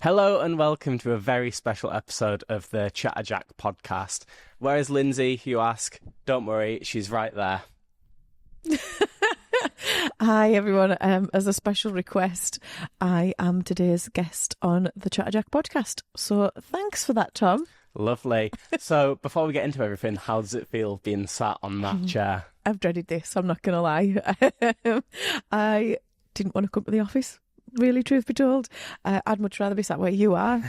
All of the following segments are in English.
Hello and welcome to a very special episode of the Chatterjack Podcast. Where is Lindsay, you ask? Don't worry, she's right there. Hi everyone, as a special request, I am today's guest on the Chatterjack Podcast. So thanks for that, Tom. Lovely. So before we get into everything, how does it feel being sat on that chair? I've dreaded this, I'm not going to lie. I didn't want to come to the office. Really, truth be told, I'd much rather be sat where you are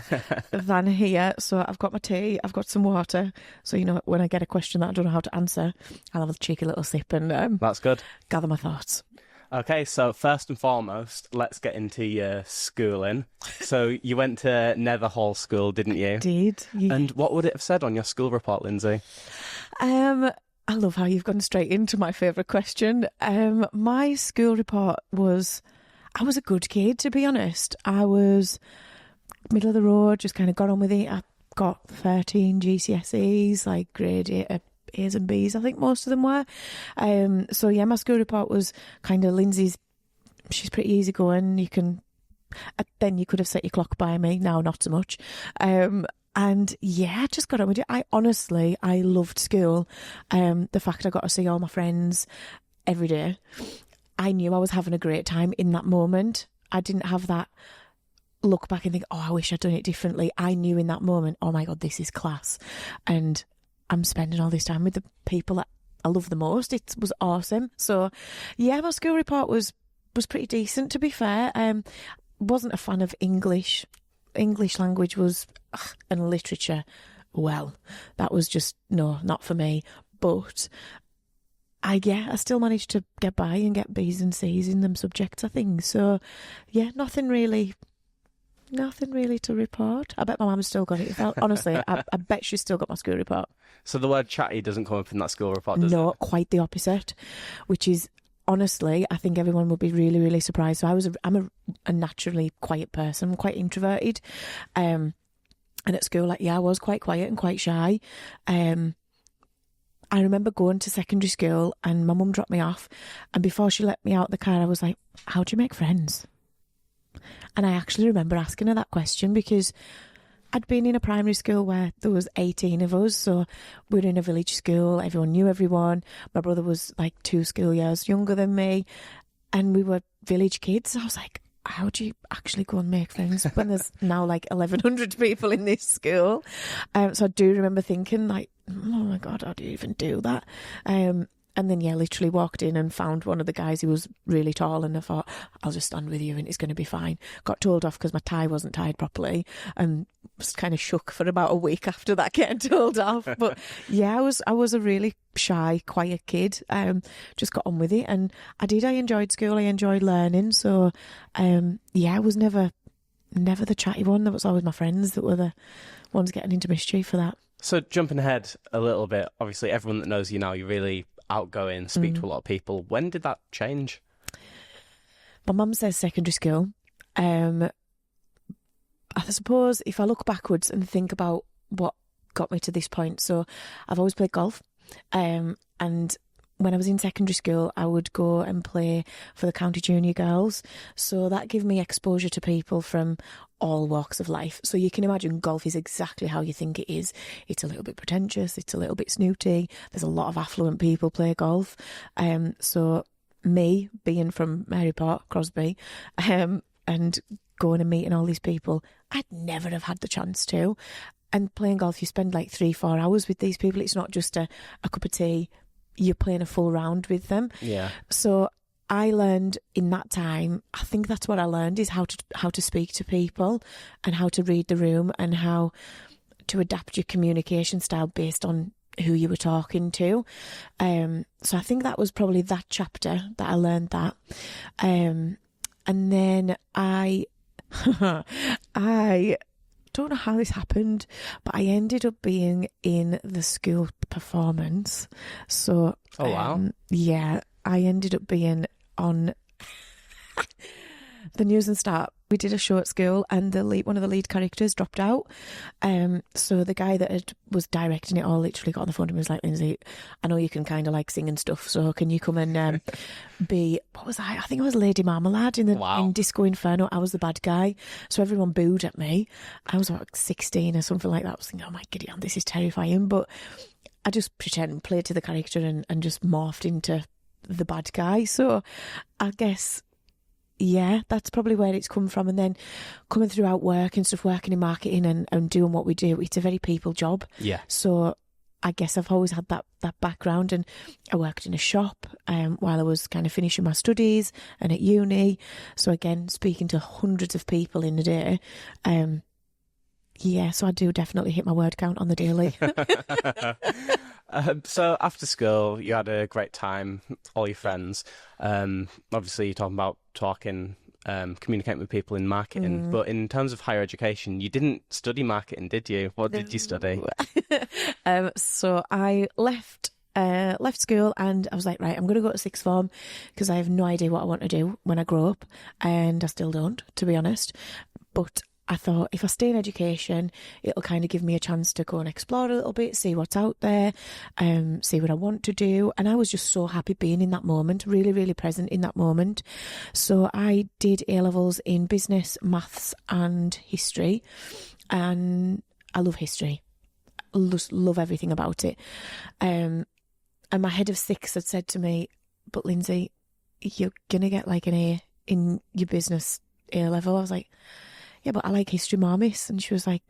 than here. So I've got my tea, I've got some water. So, you know, when I get a question that I don't know how to answer, I'll have a cheeky little sip and That's good. Gather my thoughts. Okay, so first and foremost, let's get into your schooling. So you went to Nether Hall School, didn't you? Did. Yeah. And what would it have said on your school report, Lindsay? I love how you've gone straight into my favourite question. My school report was... I was a good kid, to be honest. I was middle of the road, just kind of got on with it. I got 13 GCSEs, like grade A's and B's, I think most of them were. So yeah, my school report was kind of Lindsay's, she's pretty easygoing. Then you could have set your clock by me, now not so much. And yeah, just got on with it. I loved school. The fact I got to see all my friends every day. I knew I was having a great time in that moment. I didn't have that look back and think, oh, I wish I'd done it differently. I knew in that moment, oh my God, this is class. And I'm spending all this time with the people that I love the most. It was awesome. So yeah, my school report was pretty decent, to be fair. Wasn't a fan of English. English language was, and literature, well, that was just, no, not for me. But I still managed to get by and get B's and C's in them subjects, I think. So, yeah, nothing really to report. I bet my mum's still got it. Honestly, I bet she's still got my school report. So the word chatty doesn't come up in that school report, does it? No, quite the opposite, which is, honestly, I think everyone would be really, really surprised. So I'm a naturally quiet person. I'm quite introverted. And at school, I was quite quiet and quite shy. I remember going to secondary school and my mum dropped me off, and before she let me out the car, I was like, how do you make friends? And I actually remember asking her that question because I'd been in a primary school where there was 18 of us, so we were in a village school, everyone knew everyone. My brother was like 2 school years younger than me, and we were village kids. I was like, how do you actually go and make friends when there's now like 1,100 people in this school? So I do remember thinking like, oh my God, how do you even do that? And then, literally walked in and found one of the guys who was really tall, and I thought, I'll just stand with you and it's going to be fine. Got told off because my tie wasn't tied properly and was kind of shook for about a week after that, getting told off. But yeah, I was a really shy, quiet kid. Just got on with it, and I enjoyed school. I enjoyed learning. So I was never the chatty one. That was always my friends that were the ones getting into mischief for that. So jumping ahead a little bit, obviously everyone that knows you now, you're really outgoing, speak to a lot of people. When did that change? My mum says secondary school. I suppose if I look backwards and think about what got me to this point, so I've always played golf, and when I was in secondary school, I would go and play for the county junior girls. So that gave me exposure to people from all walks of life. So you can imagine golf is exactly how you think it is. It's a little bit pretentious. It's a little bit snooty. There's a lot of affluent people play golf. So me being from Maryport, Crosby, and going and meeting all these people, I'd never have had the chance to. And playing golf, you spend like 3-4 hours with these people. It's not just a cup of tea. You're playing a full round with them. Yeah. So I learned in that time, I think that's what I learned, is how to speak to people and how to read the room and how to adapt your communication style based on who you were talking to. So I think that was probably that chapter that I learned that. And then I don't know how this happened, but I ended up being in the school performance. So, wow. Yeah, I ended up being on the News and Start We did a show at school, and one of the lead characters dropped out. So the guy that was directing it all literally got on the phone to me and was like, Lindsay, I know you can kind of like sing and stuff, so can you come and be, what was I think I was Lady Marmalade in Disco Inferno. I was the bad guy, so everyone booed at me. I was like 16 or something like that. I was thinking, oh my giddy aunt, this is terrifying, but I just played to the character and just morphed into the bad guy. So I guess, yeah, that's probably where it's come from. And then coming throughout work and stuff, working in marketing and doing what we do, it's a very people job. Yeah. So I guess I've always had that background, and I worked in a shop while I was kind of finishing my studies and at uni. So again, speaking to hundreds of people in a day. Yeah, so I do definitely hit my word count on the daily. So after school, you had a great time, all your friends. Obviously, you're talking about communicating with people in marketing. But in terms of higher education, you didn't study marketing, did you? What did you study? So I left school, and I was like, right, I'm going to go to sixth form because I have no idea what I want to do when I grow up, and I still don't, to be honest. But I thought if I stay in education, it'll kind of give me a chance to go and explore a little bit, see what's out there, see what I want to do. And I was just so happy being in that moment, really, really present in that moment. So I did A-levels in business, maths and history. And I love history. I just love everything about it. And my head of six had said to me, but Lindsay, you're going to get like an A in your business A-level. I was like, yeah, but I like history, Marmiss. And she was like,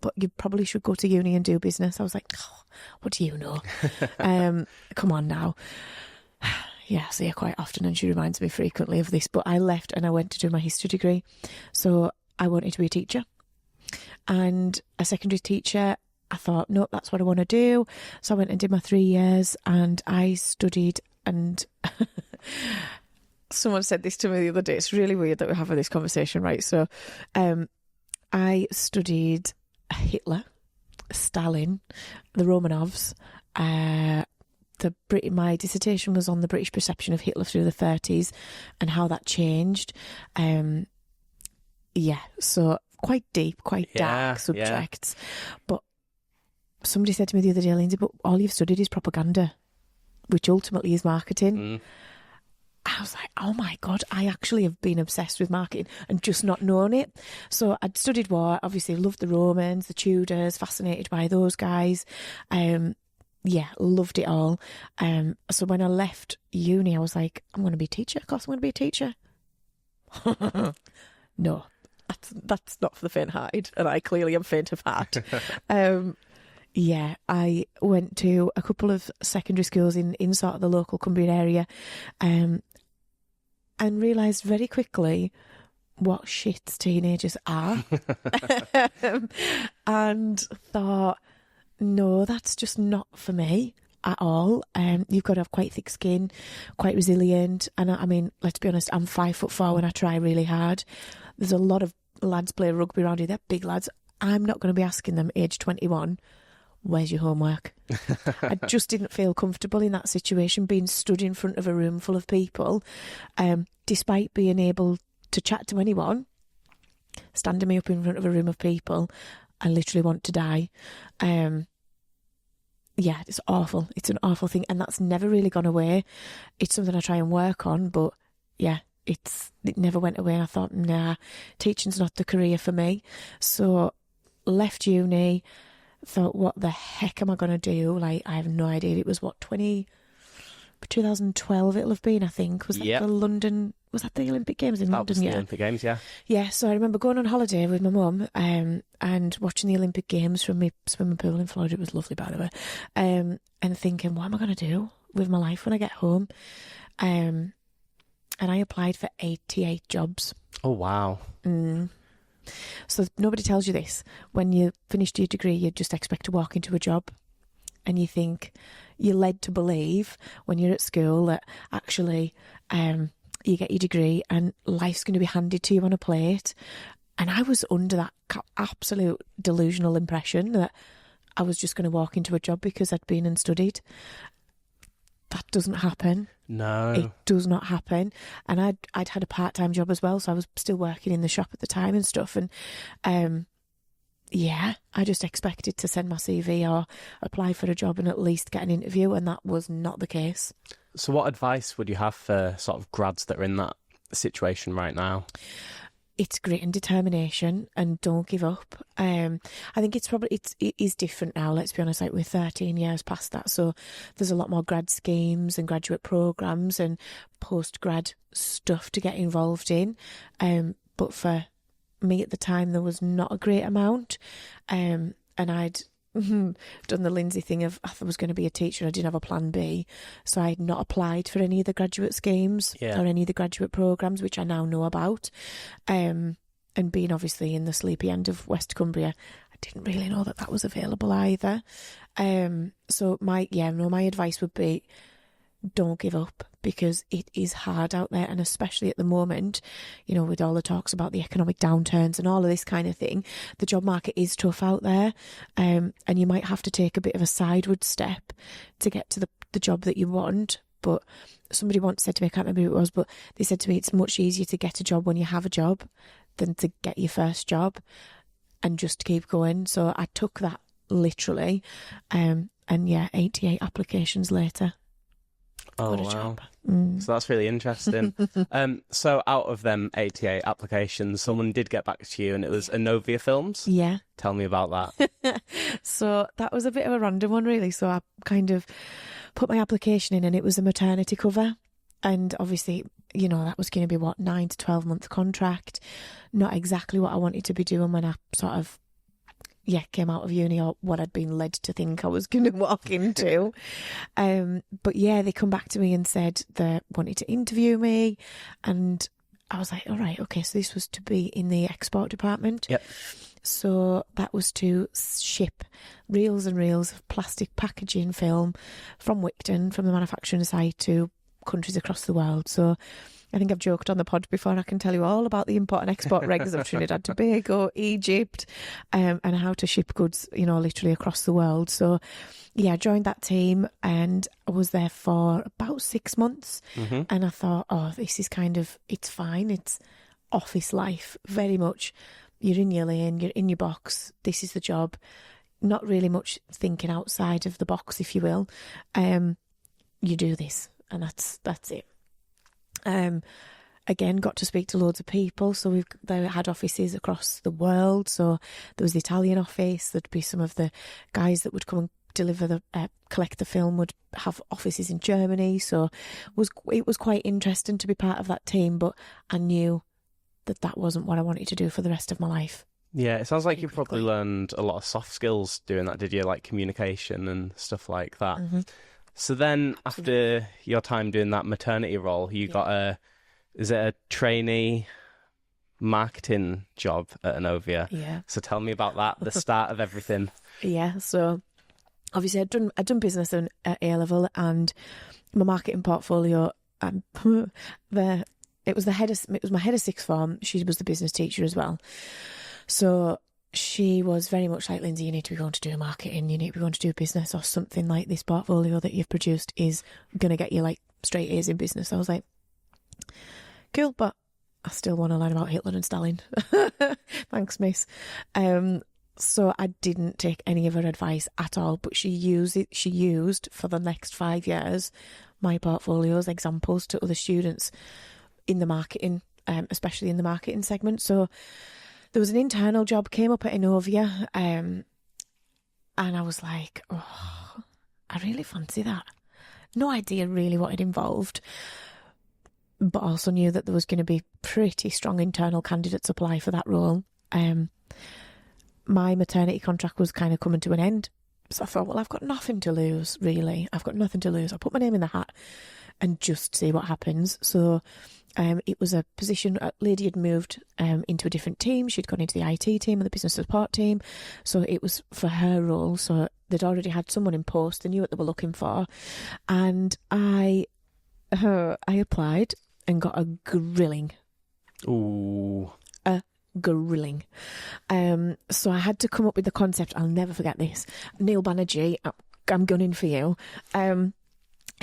but you probably should go to uni and do business. I was like, oh, what do you know? Come on now. Yeah, I see her quite often, and she reminds me frequently of this. But I left and I went to do my history degree. So I wanted to be a teacher. And a secondary teacher, I thought, nope, that's what I want to do. So I went and did my 3 years, and I studied, and someone said this to me the other day. It's really weird that we're having this conversation, right? So I studied Hitler, Stalin, the Romanovs. My dissertation was on the British perception of Hitler through the 30s and how that changed. Yeah, so quite deep, quite dark subjects. But somebody said to me the other day, Lindsay, but all you've studied is propaganda, which ultimately is marketing. I was like, oh my God, I actually have been obsessed with marketing and just not known it. So I'd studied war, obviously loved the Romans, the Tudors, fascinated by those guys. Yeah, loved it all. So when I left uni, I was like, I'm going to be a teacher. Of course I'm going to be a teacher. No, that's not for the faint-hearted, and I clearly am faint of heart. Yeah, I went to a couple of secondary schools in sort of the local Cumbrian area, and realised very quickly what shits teenagers are. And thought, no, that's just not for me at all. You've got to have quite thick skin, quite resilient. And I mean, let's be honest, I'm 5'4" when I try really hard. There's a lot of lads play rugby around here. They're big lads. I'm not going to be asking them, age 21, where's your homework? I just didn't feel comfortable in that situation, being stood in front of a room full of people, despite being able to chat to anyone. Standing me up in front of a room of people, I literally want to die. Yeah, it's awful. It's an awful thing, and that's never really gone away. It's something I try and work on, but yeah, it never went away. And I thought, nah, teaching's not the career for me. So left uni. Thought, what the heck am I going to do? Like, I have no idea. It was 2012 it'll have been, I think. Was that the London, was that the Olympic Games in London? That was the Olympic Games, yeah. Yeah, so I remember going on holiday with my mum and watching the Olympic Games from my swimming pool in Florida. It was lovely, by the way. And thinking, what am I going to do with my life when I get home? And I applied for 88 jobs. Oh, wow. So nobody tells you this. When you finished your degree, you just expect to walk into a job, and you think you're led to believe when you're at school that actually you get your degree and life's going to be handed to you on a plate. And I was under that absolute delusional impression that I was just going to walk into a job because I'd been and studied. that doesn't happen. No. It does not happen. And I'd had a part-time job as well, so I was still working in the shop at the time and stuff. And I just expected to send my CV or apply for a job and at least get an interview, and that was not the case. So what advice would you have for sort of grads that are in that situation right now? It's grit and determination, and don't give up. I think it is different now, let's be honest, like we're 13 years past that, so there's a lot more grad schemes and graduate programmes and post-grad stuff to get involved in. But for me at the time, there was not a great amount. And I'd done the Lindsay thing of, I was going to be a teacher, I didn't have a plan B, so I had not applied for any of the graduate schemes or any of the graduate programmes, which I now know about. And being obviously in the sleepy end of West Cumbria, I didn't really know that was available either. So my advice would be, don't give up, because it is hard out there, and especially at the moment, you know, with all the talks about the economic downturns and all of this kind of thing, the job market is tough out there, and you might have to take a bit of a sideward step to get to the job that you want. But somebody once said to me, I can't remember who it was, but they said to me, it's much easier to get a job when you have a job than to get your first job, and just keep going. So I took that literally, and 88 applications later. Oh, wow. So that's really interesting. So out of them 88 applications, someone did get back to you, and it was Anovia Films? Yeah. Tell me about that. So that was a bit of a random one, really. So I kind of put my application in, and it was a maternity cover. And obviously, you know, that was going to be, 9 to 12 month contract. Not exactly what I wanted to be doing when I sort of came out of uni, or what I'd been led to think I was going to walk into. But they come back to me and said they wanted to interview me, and I was like, all right, okay, so this was to be in the export department. Yep. So that was to ship reels and reels of plastic packaging film from Wigton, from the manufacturing site, to countries across the world. So I think I've joked on the pod before, and I can tell you all about the import and export regs of Trinidad, Tobago, Egypt, and how to ship goods, you know, literally across the world. So, I joined that team, and I was there for about 6 months. And I thought, this is it's fine. It's office life, very much. You're in your lane, you're in your box. This is the job. Not really much thinking outside of the box, if you will. You do this, and that's it. Again, got to speak to loads of people. So they had offices across the world. So there was the Italian office. There'd be some of the guys that would come and deliver collect the film would have offices in Germany. So it was quite interesting to be part of that team. But I knew that wasn't what I wanted to do for the rest of my life. Yeah, it sounds like you probably learned a lot of soft skills doing that, did you? Like communication and stuff like that. So then, after your time doing that maternity role, you got is it a trainee marketing job at Anovia? Yeah. So tell me about that, the start of everything. Yeah, so obviously I'd done business at A-level, and my marketing portfolio, it was my head of sixth form. She was the business teacher as well. So she was very much like, Lindsay, you need to be going to do marketing, you need to be going to do business, or something like this portfolio that you've produced is going to get you like straight A's in business. I was like, cool, but I still want to learn about Hitler and Stalin. Thanks, miss. So I didn't take any of her advice at all, but she used for the next 5 years my portfolio's examples to other students in the marketing, especially in the marketing segment. So there was an internal job came up at Anovia, and I was like, I really fancy that. No idea really what it involved, but also knew that there was going to be pretty strong internal candidate supply for that role. My maternity contract was kind of coming to an end, so I thought, well, I've got nothing to lose, really. I've got nothing to lose. I'll put my name in the hat and just see what happens. So it was a position, a lady had moved into a different team. She'd gone into the IT team and the business support team. So it was for her role. So they'd already had someone in post. They knew what they were looking for. And I applied and got a grilling. Ooh. A grilling. So I had to come up with the concept. I'll never forget this. Neil Banerjee, I'm gunning for you.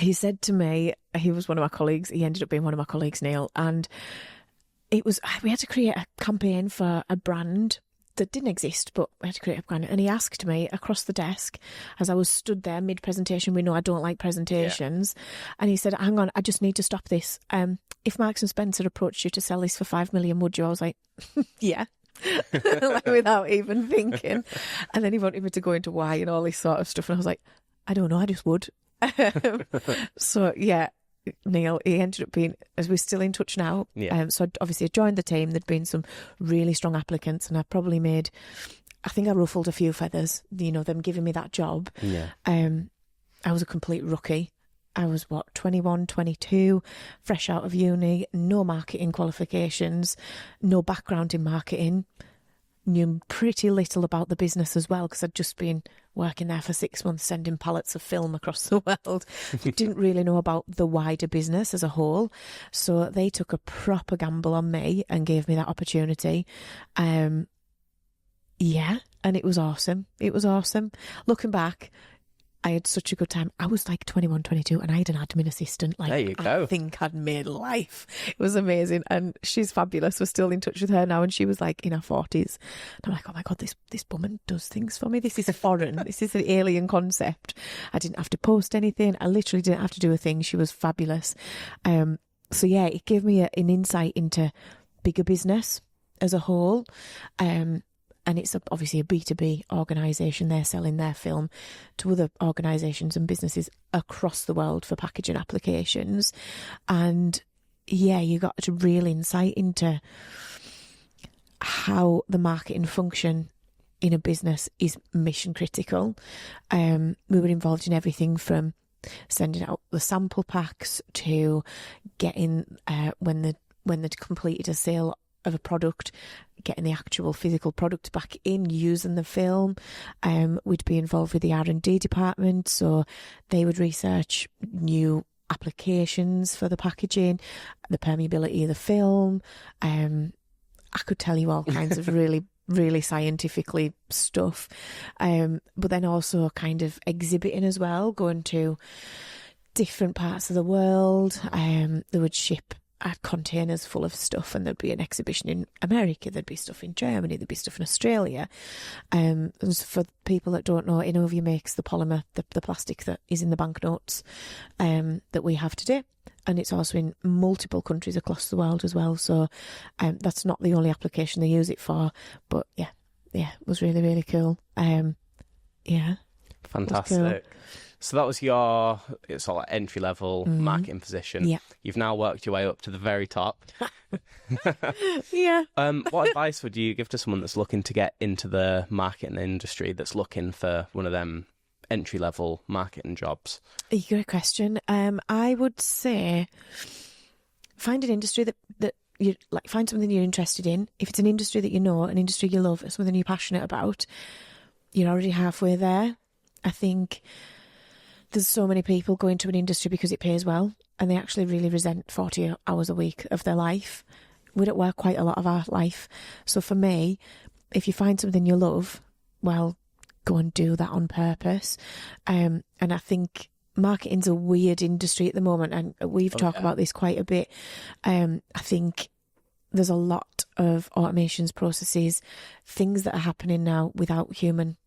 he said to me, he was one of my colleagues, he ended up being one of my colleagues, Neil, and we had to create a campaign for a brand that didn't exist, but we had to create a brand. And he asked me across the desk, as I was stood there mid-presentation, we know I don't like presentations, and he said, hang on, I just need to stop this. If Marks and Spencer approached you to sell this for 5 million, would you? I was like, yeah. Like, without even thinking. And then he wanted me to go into why and all this sort of stuff, and I was like, I don't know, I just would. So yeah, Neil, he ended up being, as we're still in touch now. So obviously I joined the team. There'd been some really strong applicants, and I probably I think I ruffled a few feathers, them giving me that job. I was a complete rookie. I was 21, 22, fresh out of uni, no marketing qualifications, no background in marketing, knew pretty little about the business as well, because I'd just been working there for 6 months, sending pallets of film across the world. Didn't really know about the wider business as a whole. So they took a proper gamble on me and gave me that opportunity. And it was awesome. It was awesome. Looking back, I had such a good time. I was like 21, 22, and I had an admin assistant. Like, there you go. I think I'd made life. It was amazing. And she's fabulous. We're still in touch with her now, and she was like in her 40s. And I'm like, oh my God, this woman does things for me. This is a foreign, this is an alien concept. I didn't have to post anything. I literally didn't have to do a thing. She was fabulous. So yeah, it gave me an insight into bigger business as a whole. And it's obviously a B2B organisation. They're selling their film to other organisations and businesses across the world for packaging applications. And yeah, you got a real insight into how the marketing function in a business is mission critical. We were involved in everything from sending out the sample packs to getting when they'd completed a sale of a product, getting the actual physical product back in, using the film. We'd be involved with the R&D department, so they would research new applications for the packaging, the permeability of the film. I could tell you all kinds of really scientifically stuff, but then also kind of exhibiting as well, going to different parts of the world. They would ship containers full of stuff, and there'd be an exhibition in America, there'd be stuff in Germany, there'd be stuff in Australia. And for people that don't know, Innovia makes the polymer, the plastic that is in the banknotes that we have today, and it's also in multiple countries across the world as well. So that's not the only application they use it for, but yeah, it was really, really cool. Fantastic. Cool. So that was your sort of entry-level marketing position. Yeah. You've now worked your way up to the very top. Yeah. What advice would you give to someone that's looking to get into the marketing industry, that's looking for one of them entry-level marketing jobs? A great question. I would say find an industry that you like. Find something you're interested in. If it's an industry that you know, an industry you love, something you're passionate about, you're already halfway there. I think there's so many people go into an industry because it pays well, and they actually really resent 40 hours a week of their life. We don't work quite a lot of our life. So for me, if you find something you love, well, go and do that on purpose. And I think marketing's a weird industry at the moment, and we've talked about this quite a bit. I think there's a lot of automations, processes, things that are happening now without human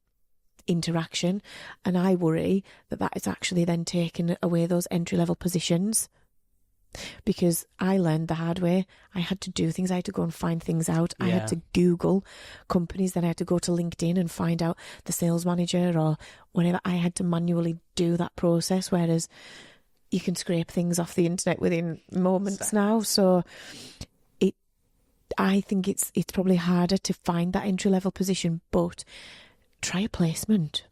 interaction, and I worry that is actually then taking away those entry-level positions, because I learned the hard way. I had to do things, I had to go and find things out. I had to Google companies, then I had to go to LinkedIn and find out the sales manager or whatever. I had to manually do that process, whereas you can scrape things off the internet within moments now. So I think it's probably harder to find that entry-level position, but try a placement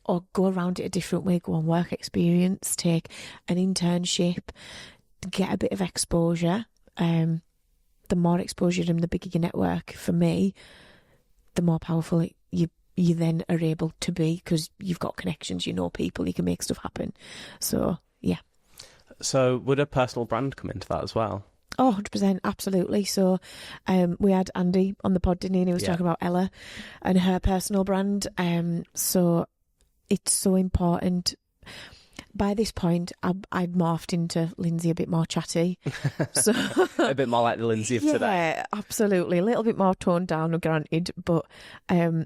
or go around it a different way. Go on work experience, take an internship, get a bit of exposure. The more exposure and the bigger your network, for me, the more powerful you then are able to be, because you've got connections, you know people, you can make stuff happen. So, yeah. So would a personal brand come into that as well? Oh, 100%, absolutely. So we had Andy on the pod, didn't he? And he was talking about Ella and her personal brand. So it's so important. by this point, I'd morphed into Lindsay, a bit more chatty. So A bit more like the Lindsay of today. Yeah, absolutely. A little bit more toned down, granted, but I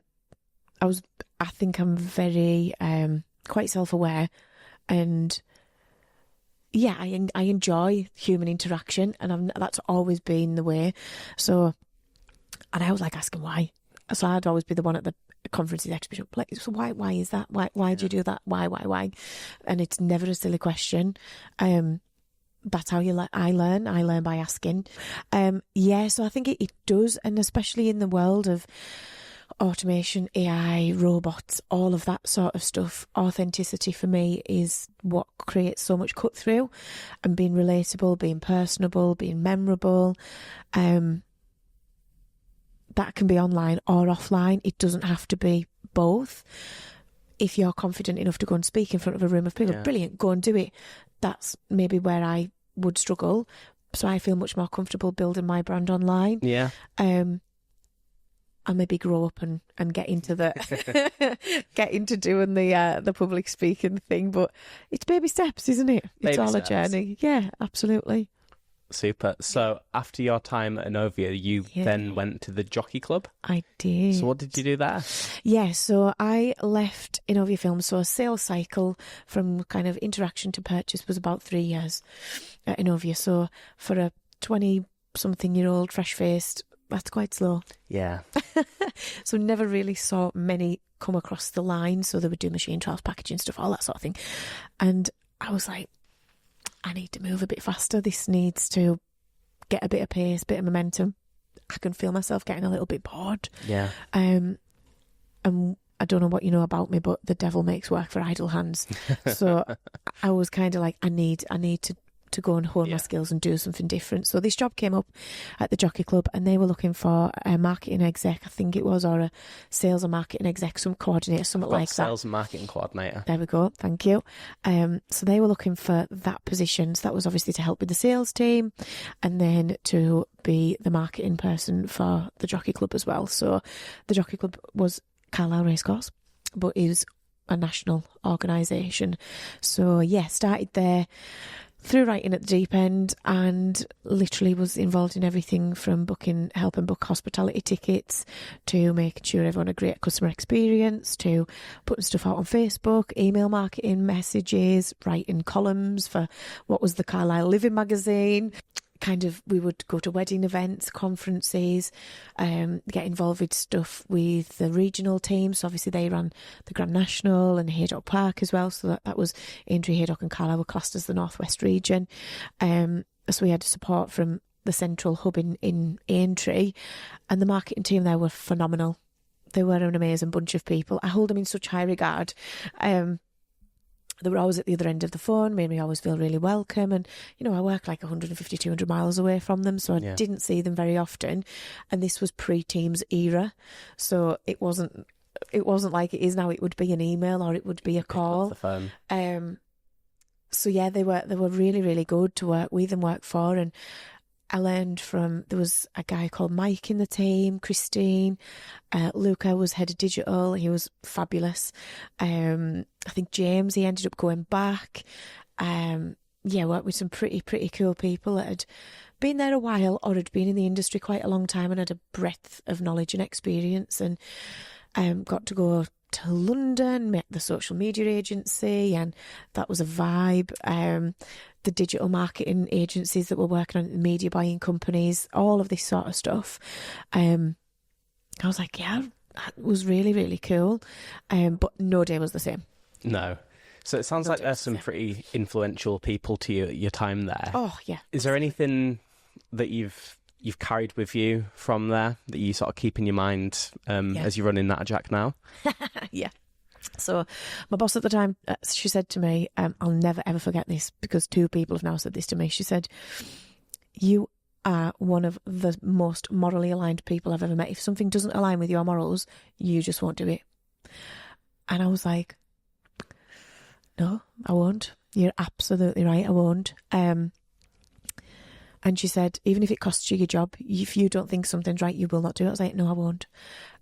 think I'm very quite self-aware, and yeah, I enjoy human interaction, and that's always been the way. So, and I was like asking why. So I'd always be the one at the conferences, exhibition, like, so why is that? Why do you do that? Why? And it's never a silly question. That's how I learn. I learn by asking. So I think it does, and especially in the world of automation, AI, robots, all of that sort of stuff, authenticity for me is what creates so much cut through, and being relatable, being personable, being memorable. That can be online or offline. It doesn't have to be both. If you're confident enough to go and speak in front of a room of people, brilliant, go and do it. That's maybe where I would struggle. So I feel much more comfortable building my brand online. Yeah. I'll maybe grow up and get into get into doing the public speaking thing. But it's baby steps, isn't it? It's all a journey. Yeah, absolutely. Super. So after your time at Inovia, you then went to the Jockey Club? I did. So what did you do there? Yeah, so I left Inovia Films. So a sales cycle from kind of interaction to purchase was about 3 years at Inovia. So for a 20-something-year-old, fresh-faced, that's quite slow. Yeah. So never really saw many come across the line. So they would do machine trials, packaging stuff, all that sort of thing. And I was like, I need to move a bit faster. This needs to get a bit of pace, bit of momentum. I can feel myself getting a little bit bored. Yeah. And I don't know what you know about me, but the devil makes work for idle hands. So I was kind of like, I need to go and hone my skills and do something different. So this job came up at the Jockey Club, and they were looking for a marketing exec, I think it was, or a sales and marketing exec, some coordinator, something like that. Sales and marketing coordinator. There we go. Thank you. So they were looking for that position. So that was obviously to help with the sales team, and then to be the marketing person for the Jockey Club as well. So the Jockey Club was Carlisle Racecourse, but is a national organisation. So yeah, started there, threw right in at the deep end, and literally was involved in everything from helping book hospitality tickets, to making sure everyone had a great customer experience, to putting stuff out on Facebook, email marketing, messages, writing columns for what was the Carlisle Living magazine. We would go to wedding events, conferences, get involved with stuff with the regional teams. So obviously they ran the Grand National and Haydock Park as well. So that was Aintree, Haydock and Carlisle were classed as the Northwest region. So we had support from the central hub in Aintree, and the marketing team there were phenomenal. They were an amazing bunch of people. I hold them in such high regard. They were always at the other end of the phone, made me always feel really welcome. And, you know, I work like 150, 200 miles away from them, so I didn't see them very often. And this was pre-Teams era, so it wasn't like it is now. It would be an email or it would be a call. Pick up the phone. So yeah, they were really, really good to work with and work for. And I learned there was a guy called Mike in the team, Christine, Luca was head of digital, he was fabulous. I think James, he ended up going back. Worked with some pretty cool people that had been there a while or had been in the industry quite a long time and had a breadth of knowledge and experience, and got to go to London, met the social media agency, and that was a vibe. The digital marketing agencies that were working on it, the media buying companies, all of this sort of stuff. I was like, yeah, that was really, really cool. But no day was the same. No. So it sounds like there's some pretty influential people to your time there. Oh, yeah. Is there anything that you've carried with you from there that you sort of keep in your mind as you run in Chatterjack now? Yeah. So my boss at the time, she said to me, I'll never ever forget this, because two people have now said this to me. She said, you are one of the most morally aligned people I've ever met. If something doesn't align with your morals, you just won't do it. And I was like, no, I won't. You're absolutely right, I won't. And she said, even if it costs you your job, if you don't think something's right, you will not do it. I was like, no, I won't.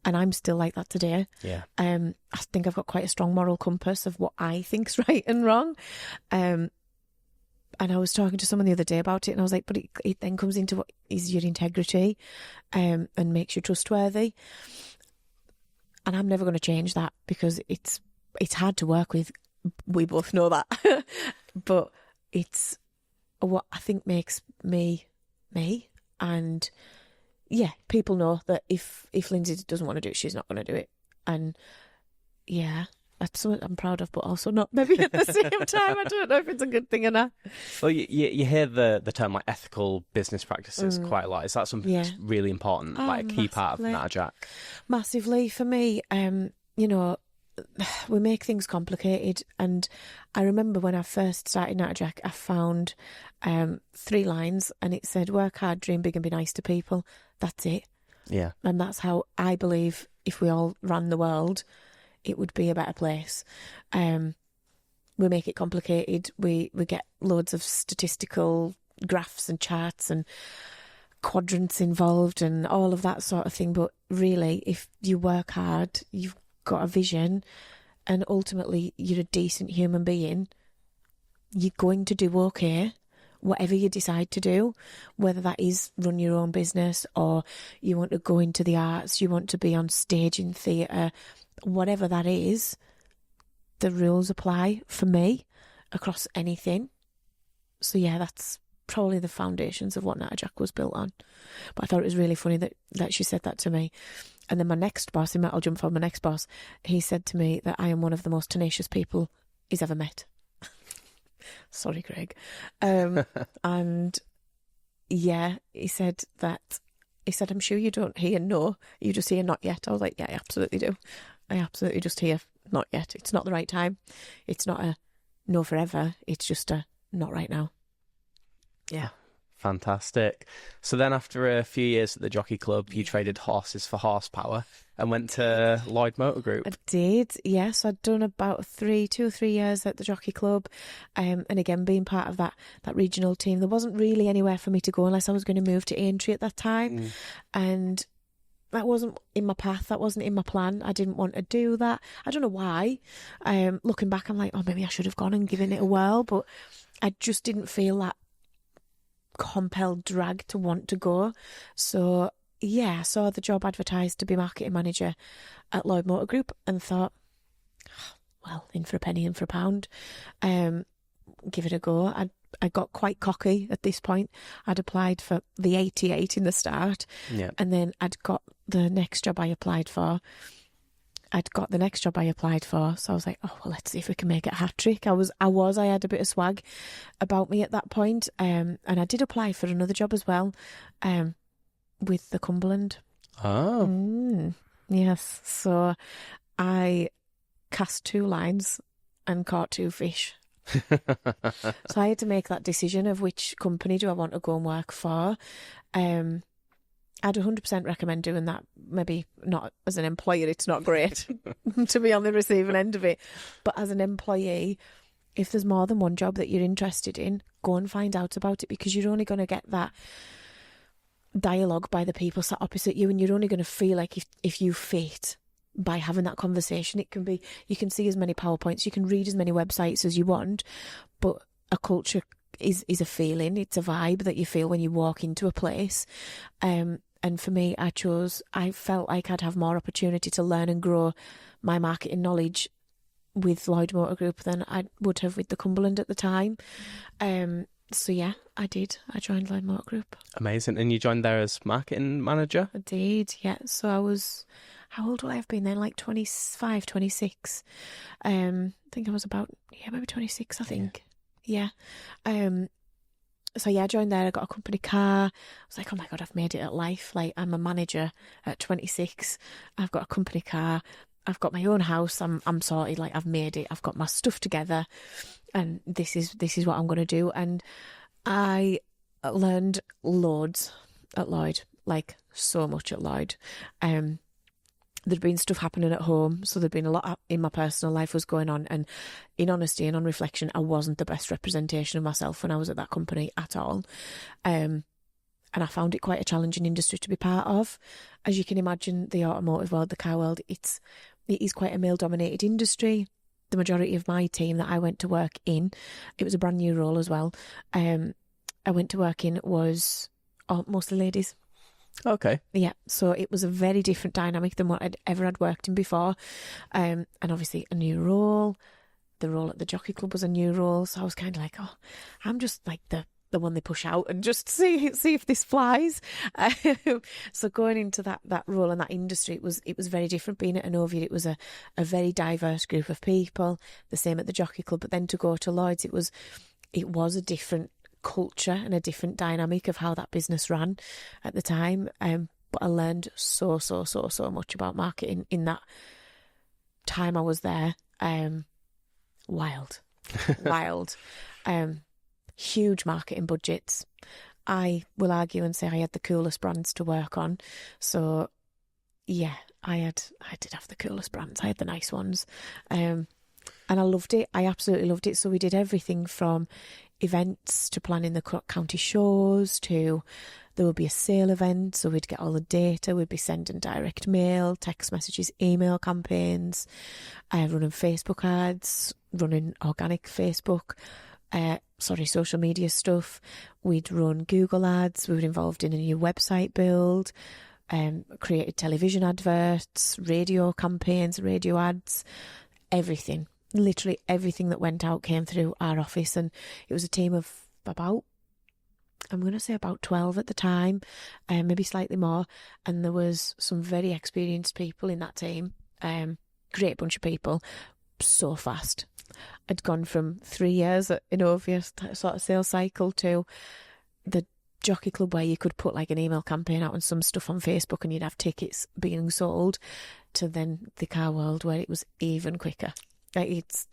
And I'm still like that today. Yeah. I think I've got quite a strong moral compass of what I think's right and wrong. And I was talking to someone the other day about it, and I was like, but it then comes into what is your integrity, and makes you trustworthy. And I'm never going to change that, because it's hard to work with. We both know that. But it's what I think makes me. And yeah, people know that if Lindsay doesn't want to do it, she's not going to do it. And yeah, that's something I'm proud of, but also not maybe at the same time. I don't know if it's a good thing or not. Well, you hear the term like ethical business practices quite a lot. Is that something that's really important, like a key part of Chatterjack? Massively for me. You know, we make things complicated, and I remember when I first started Chatterjack, I found 3 lines, and it said, work hard, dream big and be nice to people. That's it. Yeah. And that's how I believe if we all ran the world, it would be a better place. We make it complicated. We get loads of statistical graphs and charts and quadrants involved and all of that sort of thing. But really, if you work hard, you've got a vision, and ultimately you're a decent human being, you're going to do okay, whatever you decide to do, whether that is run your own business, or you want to go into the arts, you want to be on stage in theatre, whatever that is, the rules apply for me across anything. So yeah, that's probably the foundations of what Chatterjack was built on. But I thought it was really funny that she said that to me. And then my next boss, I'll jump on my next boss, he said to me that I am one of the most tenacious people he's ever met. Sorry, Craig. And yeah, he said, I'm sure you don't hear no, you just hear not yet. I was like, yeah, I absolutely do. I absolutely just hear not yet. It's not the right time. It's not a no forever. It's just a not right now. Yeah. Fantastic. So then after a few years at the Jockey Club, you traded horses for horsepower and went to Lloyd Motor Group. I did, yes. I'd done about 2 or 3 years at the Jockey Club. And again, being part of that regional team, there wasn't really anywhere for me to go unless I was going to move to Aintree at that time. And that wasn't in my path. That wasn't in my plan. I didn't want to do that. I don't know why. Looking back, I'm like, oh, maybe I should have gone and given it a whirl. But I just didn't feel that compelled drag to want to go. So yeah, I saw the job advertised to be marketing manager at Lloyd Motor Group and thought, well, in for a penny, in for a pound. Give it a go. I got quite cocky at this point. I'd applied for the 88 in the start, and then I'd got the next job I applied for. So I was like, oh, well, let's see if we can make it a hat trick. I had a bit of swag about me at that point. And I did apply for another job as well, with the Cumberland. Oh. Yes. So I cast 2 lines and caught 2 fish. So I had to make that decision of which company do I want to go and work for. I'd 100% recommend doing that. Maybe not as an employer, it's not great to be on the receiving end of it. But as an employee, if there's more than one job that you're interested in, go and find out about it, because you're only going to get that dialogue by the people sat opposite you, and you're only going to feel like if you fit by having that conversation. It can be, you can see as many PowerPoints, you can read as many websites as you want, but a culture is a feeling, it's a vibe that you feel when you walk into a place. And for me, I felt like I'd have more opportunity to learn and grow my marketing knowledge with Lloyd Motor Group than I would have with the Cumberland at the time. So yeah, I did. I joined Lloyd Motor Group. Amazing. And you joined there as marketing manager? I did, yeah. So I was, how old would I have been then? Like 25, 26. I think I was about, maybe 26, I think. Yeah. So yeah, I joined there. I got a company car. I was like, oh my God, I've made it at life. Like, I'm a manager at 26. I've got a company car. I've got my own house. I'm sorted. Like, I've made it. I've got my stuff together, and this is what I'm going to do. And I learned loads at Lloyd, like so much at Lloyd. There'd been stuff happening at home, so there'd been a lot in my personal life was going on, and in honesty and on reflection, I wasn't the best representation of myself when I was at that company at all. I found it quite a challenging industry to be part of. As you can imagine, the automotive world, the car world, it is quite a male-dominated industry. The majority of my team that I went to work in, it was a brand new role as well. I went to work in was mostly ladies. Okay. Yeah, so it was a very different dynamic than what I'd ever had worked in before. And obviously a new role. The role at the Jockey Club was a new role. So I was kind of like, oh, I'm just like the one they push out and just see if this flies. So going into that role and that industry, it was very different. Being at Inovia, it was a very diverse group of people. The same at the Jockey Club, but then to go to Lloyd's, it was a different culture and a different dynamic of how that business ran at the time. But I learned so much about marketing in that time I was there. Wild. Huge marketing budgets. I will argue and say I had the coolest brands to work on. So yeah, I did have the coolest brands. I had the nice ones. And I loved it. I absolutely loved it. So we did everything from events to planning the county shows to there would be a sale event. So we'd get all the data. We'd be sending direct mail, text messages, email campaigns, running Facebook ads, running organic Facebook, social media stuff. We'd run Google ads. We were involved in a new website build, created television adverts, radio campaigns, radio ads, everything. Literally everything that went out came through our office, and it was a team of about 12 at the time, maybe slightly more, and there was some very experienced people in that team, great bunch of people, so fast. I'd gone from 3 years at Inovia sort of sales cycle to the Jockey Club where you could put like an email campaign out and some stuff on Facebook and you'd have tickets being sold, to then the car world where it was even quicker. It's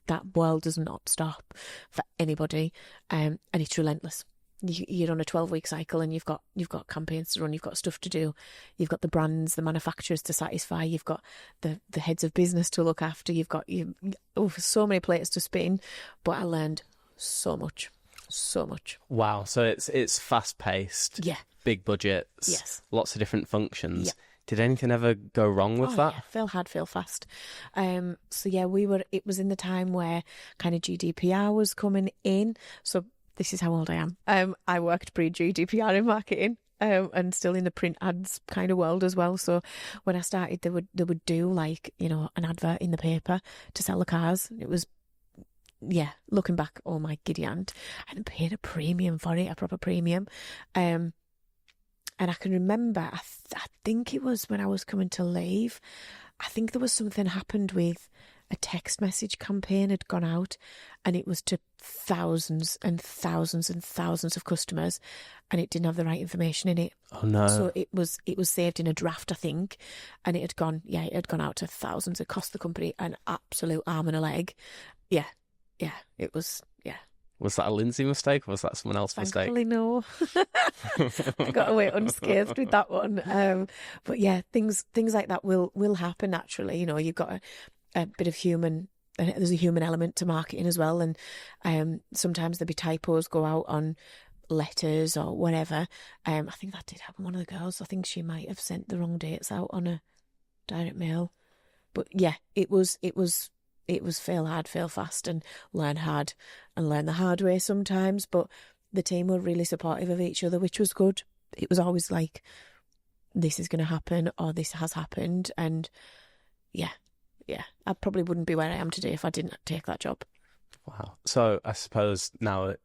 that world does not stop for anybody, and it's relentless. You're on a 12-week cycle and you've got campaigns to run, you've got stuff to do, you've got the brands, the manufacturers to satisfy, you've got the heads of business to look after, you've got so many plates to spin. But I learned so much. Wow. So it's fast paced, yeah, big budgets, yes, lots of different functions. Yeah. Did anything ever go wrong with that? Yeah, fail hard, fail fast. So yeah, it was in the time where kind of GDPR was coming in. So this is how old I am. I worked pre-GDPR in marketing, and still in the print ads kind of world as well. So when I started, they would do like, an advert in the paper to sell the cars. It was, yeah, looking back, oh my giddy aunt, and paid a premium for it, a proper premium. And I can remember, I think it was when I was coming to leave, I think there was something happened with a text message campaign had gone out, and it was to thousands and thousands and thousands of customers, and it didn't have the right information in it. Oh no. So it was saved in a draft, I think, and it had gone out to thousands. It cost the company an absolute arm and a leg. Yeah, it was, yeah. Was that a Lindsay mistake or was that someone else's mistake? Thankfully, no. I got away unscathed with that one. But yeah, things like that will happen naturally. You've got a bit of human. There's a human element to marketing as well, and sometimes there'll be typos go out on letters or whatever. I think that did happen. One of the girls, I think she might have sent the wrong dates out on a direct mail. But yeah, it was fail hard, fail fast, and learn hard and learn the hard way sometimes. But the team were really supportive of each other, which was good. It was always like, this is going to happen or this has happened. And yeah, I probably wouldn't be where I am today if I didn't take that job. Wow. So I suppose now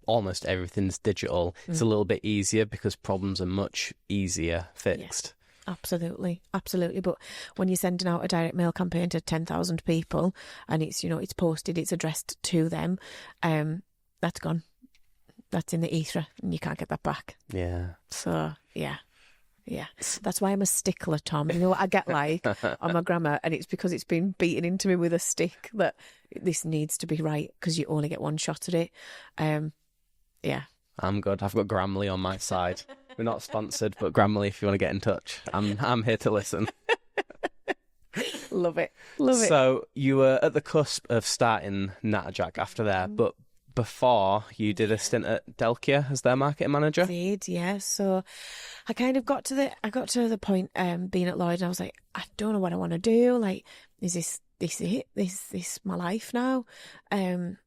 almost everything's digital. It's a little bit easier because problems are much easier fixed. Yeah. Absolutely. But when you're sending out a direct mail campaign to 10,000 people and it's, it's posted, it's addressed to them, that's gone. That's in the ether and you can't get that back. Yeah. So, yeah. That's why I'm a stickler, Tom. You know what I get like on my grammar, and it's because it's been beaten into me with a stick that this needs to be right because you only get one shot at it. Yeah. I'm good. I've got Grammarly on my side. We're not sponsored, but Grammarly, if you want to get in touch, I'm here to listen. Love it. So you were at the cusp of starting Natterjack after there, but before you did a stint at Delkia as their marketing manager. Did, yeah. So I kind of got to the point being at Lloyd, and I was like, I don't know what I want to do. Like, is this it? This my life now? And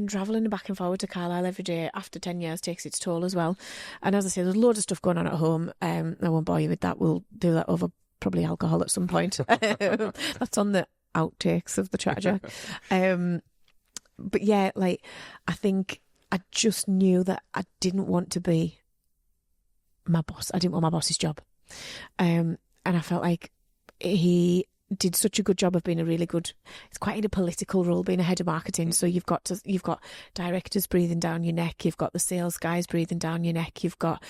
travelling back and forward to Carlisle every day after 10 years takes its toll as well. And as I say, there's loads of stuff going on at home. I won't bore you with that. We'll do that over probably alcohol at some point. That's on the outtakes of the Chatterjack. But yeah, like, I think I just knew that I didn't want to be my boss. I didn't want my boss's job. And I felt like he did such a good job of being a really good, it's quite a political role, being a head of marketing. So you've got directors breathing down your neck, you've got the sales guys breathing down your neck, you've got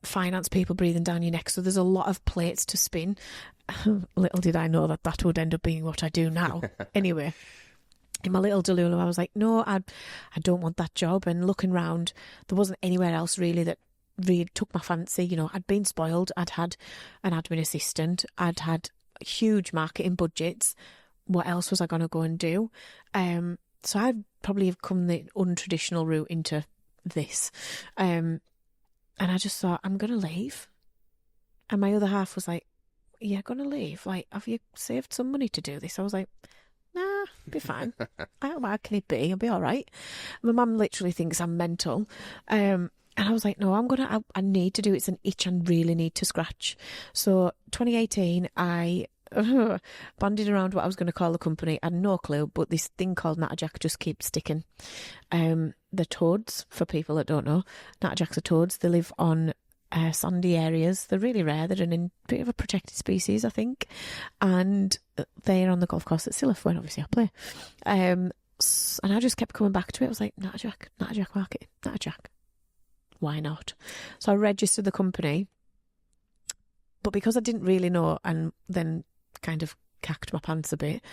finance people breathing down your neck. So there's a lot of plates to spin. Little did I know that would end up being what I do now. Anyway, in my little delulu, I was like, no, I don't want that job. And looking round, there wasn't anywhere else really that really took my fancy. You know, I'd been spoiled. I'd had an admin assistant. I'd had huge marketing budgets. What else was I going to go and do? So I'd probably have come the untraditional route into this. And I just thought, I'm going to leave. And my other half was like, you're going to leave? Like, have you saved some money to do this? I was like, nah, be fine. How bad can it be? I'll be all right. My mum literally thinks I'm mental. And I was like, no, I need to do it. It's an itch I really need to scratch. So 2018, I banded around what I was going to call the company. I had no clue, but this thing called Natterjack just keeps sticking. The toads, for people that don't know, Natterjacks are toads. They live on sandy areas. They're really rare. They're a bit of a protected species, I think. And they're on the golf course at Silliff, where obviously I play. And I just kept coming back to it. I was like, Natterjack marketing, Natterjack. Why not? So I registered the company, but because I didn't really know, and then kind of cacked my pants a bit,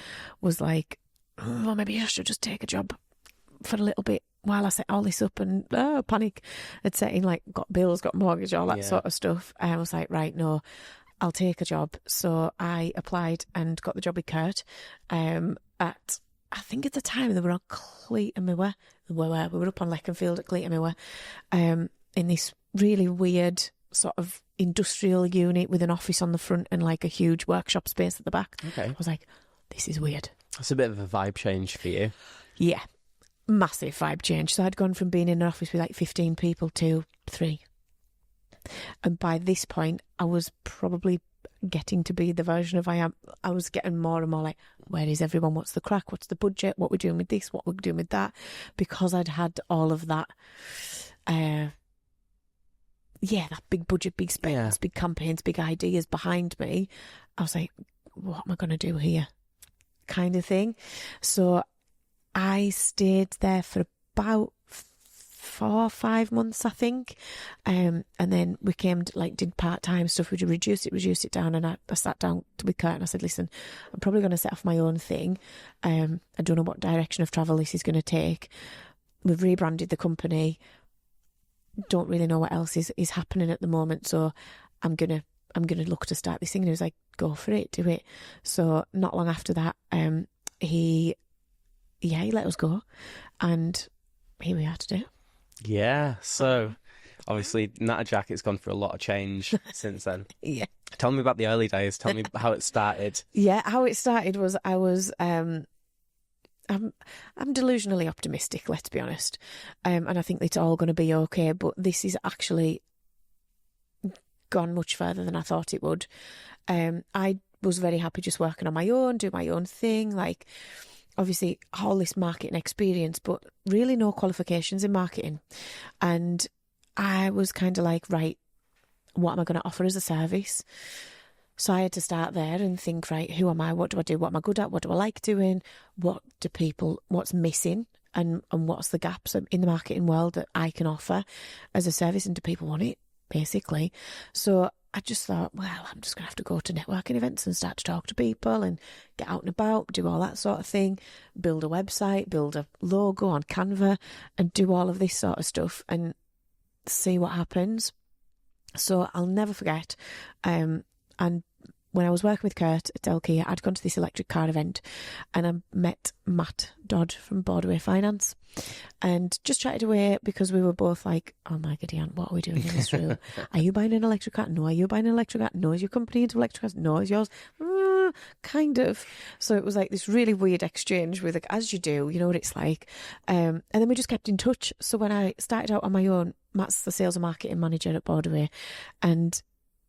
was like, well, maybe I should just take a job for a little bit while I set all this up, and panic at setting, like, got bills, got mortgage, all that sort of stuff. I was like, right, no, I'll take a job. So I applied and got the job with Kurt at, I think at the time they were on Cleatermoor. We were up on Leconfield at Cleatermoor, in this really weird sort of industrial unit with an office on the front and like a huge workshop space at the back. Okay. I was like, this is weird. That's a bit of a vibe change for you. Yeah, massive vibe change. So I'd gone from being in an office with like 15 people to 3. And by this point, I was probably getting to be the version of I was getting more and more like, where is everyone? What's the crack? What's the budget? What we're doing with this? What we're doing with that? Because I'd had all of that, that big budget, big spends, big campaigns, big ideas behind me. I was like, what am I going to do here? Kind of thing. So I stayed there for about 4 or 5 months, I think. And then we came to, did part-time stuff. We reduced it down, and I sat down with Kurt and I said, listen, I'm probably going to set off my own thing. I don't know what direction of travel this is going to take. We've rebranded the company. Don't really know what else is happening at the moment, so I'm gonna look to start this thing. And he was like, go for it, do it. So not long after that, he let us go, and here we are today. Yeah, so obviously Natterjack has gone through a lot of change since then. Yeah. Tell me about the early days. Tell me how it started. Yeah, how it started was I'm delusionally optimistic, let's be honest. And I think it's all going to be okay, but this is actually gone much further than I thought it would. I was very happy just working on my own, do my own thing, like obviously all this marketing experience, but really no qualifications in marketing. And I was kind of like, right, what am I going to offer as a service? So I had to start there and think, right, who am I? What do I do? What am I good at? What do I like doing? What's missing? And what's the gaps in the marketing world that I can offer as a service? And do people want it, basically? So I just thought, well, I'm just going to have to go to networking events and start to talk to people and get out and about, do all that sort of thing, build a website, build a logo on Canva, and do all of this sort of stuff and see what happens. So I'll never forget. And when I was working with Kurt at Delkey, I'd gone to this electric car event and I met Matt Dodd from Boardway Finance and just chatted away because we were both like, oh my God, Ian, what are we doing in this room? Are you buying an electric car? No. Are you buying an electric car? No. Is your company into electric cars? No. Is yours? Kind of. So it was like this really weird exchange with, like, as you do, you know what it's like. And then we just kept in touch. So when I started out on my own, Matt's the sales and marketing manager at Boardway, and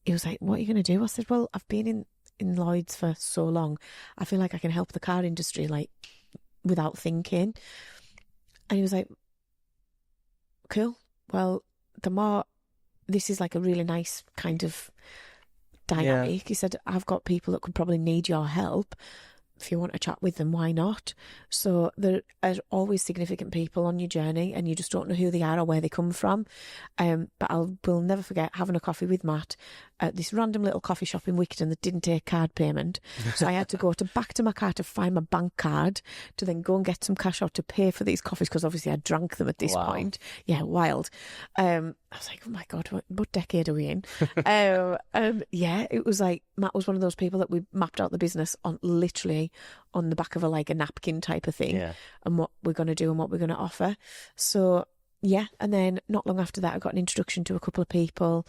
he was like, what are you going to do? I said, well, I've been in Lloyd's for so long. I feel like I can help the car industry, like, without thinking. And he was like, cool. Well, this is like a really nice kind of dynamic. Yeah. He said, I've got people that could probably need your help. If you want to chat with them, why not? So there are always significant people on your journey and you just don't know who they are or where they come from. But will never forget having a coffee with Matt at this random little coffee shop in Wickedon that didn't take card payment. So I had to go back to my car to find my bank card to then go and get some cash out to pay for these coffees because obviously I drank them at this point. Yeah, wild. I was like, oh my God, what decade are we in? Yeah, it was like Matt was one of those people that we mapped out the business on literally on the back of a napkin type of thing, and what we're going to do and what we're going to offer. So yeah, and then not long after that I got an introduction to a couple of people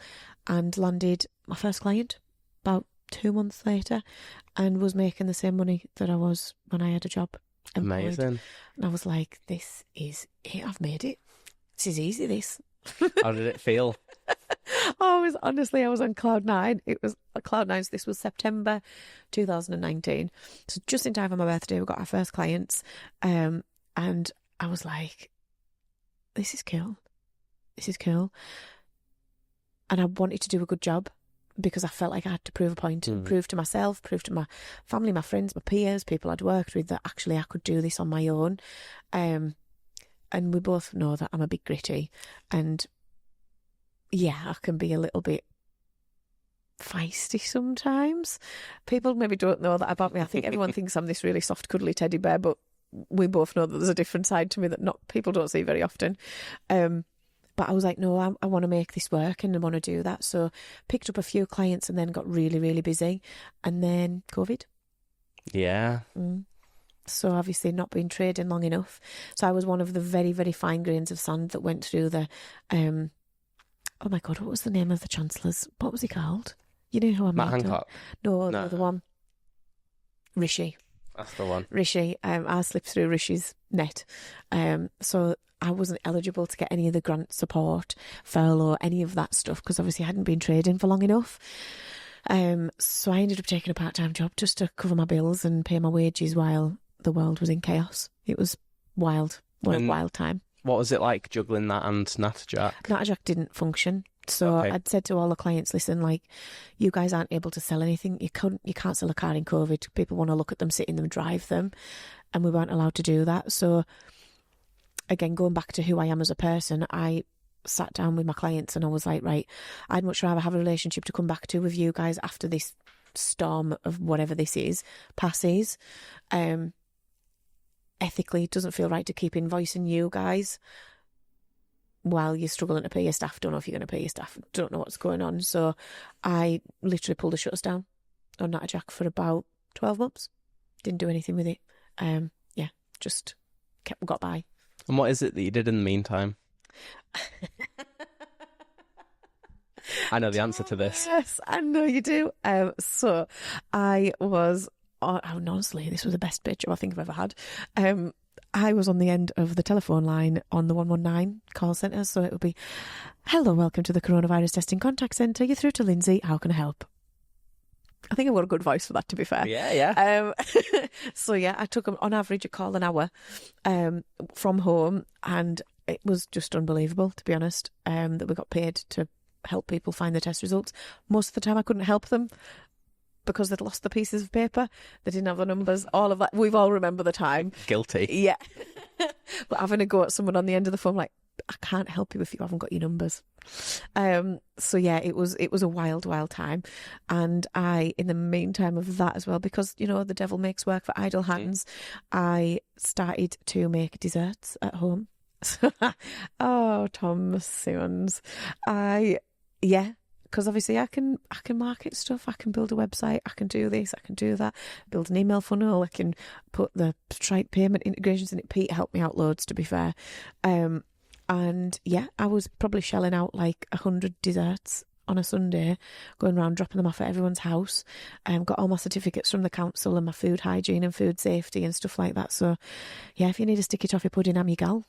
and landed my first client about 2 months later and was making the same money that I was when I had a job employed. Amazing. And I was like, this is it, I've made it. This is easy, this. How did it feel? I was on cloud nine. It was cloud nine. So this was September 2019. So just in time for my birthday, we got our first clients. And I was like, this is cool. This is cool. And I wanted to do a good job because I felt like I had to prove a point and prove to myself, prove to my family, my friends, my peers, people I'd worked with that actually I could do this on my own. And we both know that I'm a bit gritty and yeah, I can be a little bit feisty sometimes. People maybe don't know that about me. I think everyone thinks I'm this really soft, cuddly teddy bear, but we both know that there's a different side to me that people don't see very often. But I was like, no, I want to make this work and I want to do that. So picked up a few clients and then got really, really busy. And then COVID. Yeah. So obviously not been trading long enough. So I was one of the very, very fine grains of sand that went through the... oh my God, what was the name of the Chancellor's? What was he called? You know who I meant? Matt Hancock? No, the other one. Rishi. That's the one. Rishi. I slipped through Rishi's net. So I wasn't eligible to get any of the grant support, furlough, any of that stuff, because obviously I hadn't been trading for long enough. So I ended up taking a part-time job just to cover my bills and pay my wages while the world was in chaos. It was wild. What a wild time. What was it like juggling that and Chatterjack? Chatterjack didn't function. So I'd said to all the clients, listen, like, you guys aren't able to sell anything. You can't sell a car in COVID. People want to look at them, sit in them, drive them. And we weren't allowed to do that. So again, going back to who I am as a person, I sat down with my clients and I was like, right, I'd much rather have a relationship to come back to with you guys after this storm of whatever this is passes. Ethically, it doesn't feel right to keep invoicing you guys while you're struggling to pay your staff. Don't know if you're going to pay your staff. Don't know what's going on. So I literally pulled the shutters down on Chatterjack for about 12 months. Didn't do anything with it. Just got by. And what is it that you did in the meantime? I know the answer to this. Yes, I know you do. So I was... honestly, this was the best pitch I think I've ever had. I was on the end of the telephone line on the 119 call centre, so it would be, hello, welcome to the Coronavirus Testing Contact Centre. You're through to Lindsay. How can I help? I think I've got a good voice for that, to be fair. Yeah. So yeah, I took on average a call an hour from home, and it was just unbelievable, to be honest, that we got paid to help people find the test results. Most of the time I couldn't help them because they'd lost the pieces of paper, they didn't have the numbers, all of that. We've all remember the time. Guilty. Yeah. But having to go at someone on the end of the phone like, I can't help you if you haven't got your numbers. So yeah, it was a wild, wild time. And I, in the meantime of that as well, because, you know, the devil makes work for idle hands, I started to make desserts at home. Oh, Tom Simmons. because obviously I can market stuff, I can build a website, I can do this, I can do that, build an email funnel, I can put the Stripe payment integrations in it. Pete helped me out loads, to be fair. And yeah, I was probably shelling out like 100 desserts on a Sunday, going around dropping them off at everyone's house. Got all my certificates from the council and my food hygiene and food safety and stuff like that. So yeah, if you need a sticky toffee pudding, I'm your gal.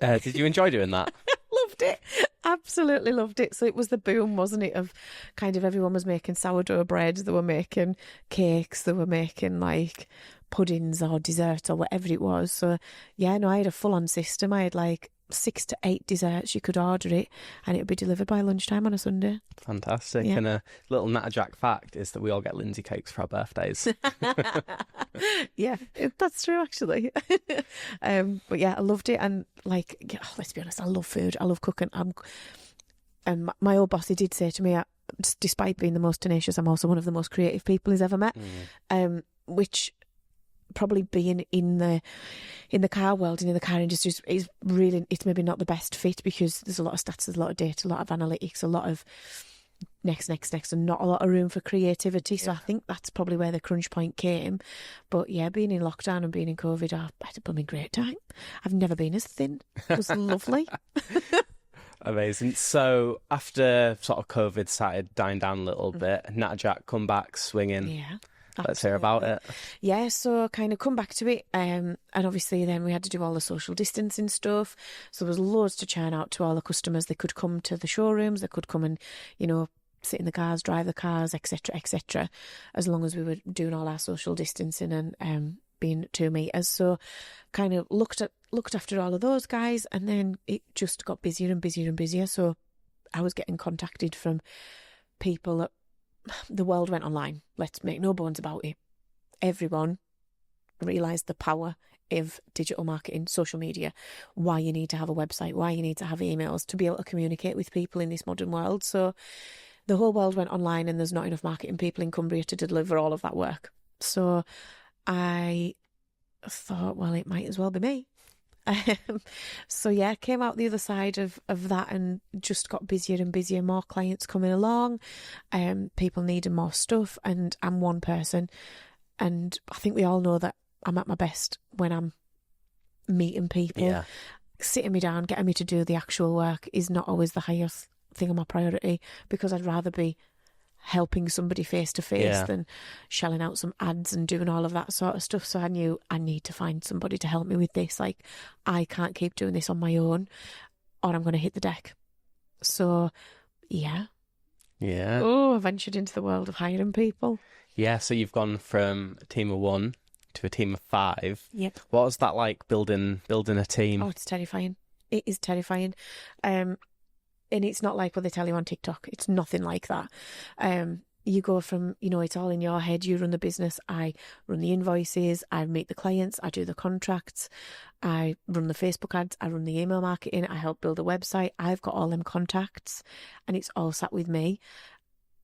Did you enjoy doing that? Loved it. Absolutely loved it. So it was the boom, wasn't it, of kind of everyone was making sourdough bread, they were making cakes, they were making like puddings or desserts or whatever it was. So yeah, no, I had a full-on system. I had like 6 to 8 desserts. You could order it and it would be delivered by lunchtime on a Sunday. Fantastic. Yeah. And a little Natterjack fact is that we all get Lindsay cakes for our birthdays. Yeah, that's true actually. But yeah, I loved it. And like, let's be honest, I love food, I love cooking. And my old boss, he did say to me, despite being the most tenacious, I'm also one of the most creative people he's ever met. Which probably being in the car world and in the car industry is really, it's maybe not the best fit, because there's a lot of stats, there's a lot of data, a lot of analytics, a lot of next, and not a lot of room for creativity. So I think that's probably where the crunch point came. But yeah, being in lockdown and being in COVID, I had a blooming great time. I've never been as thin. It was lovely. Amazing. So after sort of COVID started dying down a little bit, Natterjack come back swinging. Yeah. Let's hear about it. Yeah, so kind of come back to it. And obviously then we had to do all the social distancing stuff. So there was loads to churn out to all the customers. They could come to the showrooms, they could come and, you know, sit in the cars, drive the cars, etc., as long as we were doing all our social distancing and being 2 meters. So kind of looked after all of those guys, and then it just got busier and busier and busier. So I was getting contacted from people that the world went online. Let's make no bones about it. Everyone realised the power of digital marketing, social media, why you need to have a website, why you need to have emails to be able to communicate with people in this modern world. So the whole world went online, and there's not enough marketing people in Cumbria to deliver all of that work. So I thought, well, it might as well be me. So yeah, came out the other side of that and just got busier and busier, more clients coming along, people needing more stuff, and I'm one person, and I think we all know that I'm at my best when I'm meeting people. Yeah. Sitting me down, getting me to do the actual work is not always the highest thing on my priority, because I'd rather be helping somebody face to face than shelling out some ads and doing all of that sort of stuff. So I knew I need to find somebody to help me with this. Like, I can't keep doing this on my own or I'm going to hit the deck. So yeah. I ventured into the world of hiring people. So you've gone from a team of 1 to a team of 5. Yep. What was that like, building a team? Oh, it's terrifying. It is terrifying. And it's not like what they tell you on TikTok. It's nothing like that. You go from, you know, it's all in your head. You run the business. I run the invoices. I meet the clients. I do the contracts. I run the Facebook ads. I run the email marketing. I help build a website. I've got all them contacts, and it's all sat with me.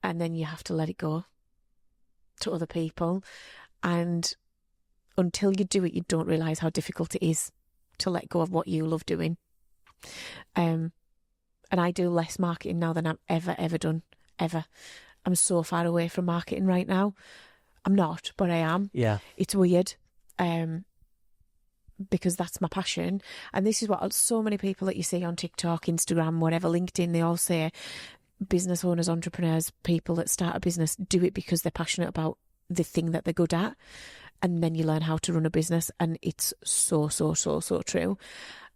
And then you have to let it go to other people. And until you do it, you don't realise how difficult it is to let go of what you love doing. And I do less marketing now than I've ever done, ever. I'm so far away from marketing right now. I'm not, but I am. Yeah. It's weird, because that's my passion. And this is what so many people that you see on TikTok, Instagram, whatever, LinkedIn, they all say business owners, entrepreneurs, people that start a business do it because they're passionate about the thing that they're good at. And then you learn how to run a business. And it's so true.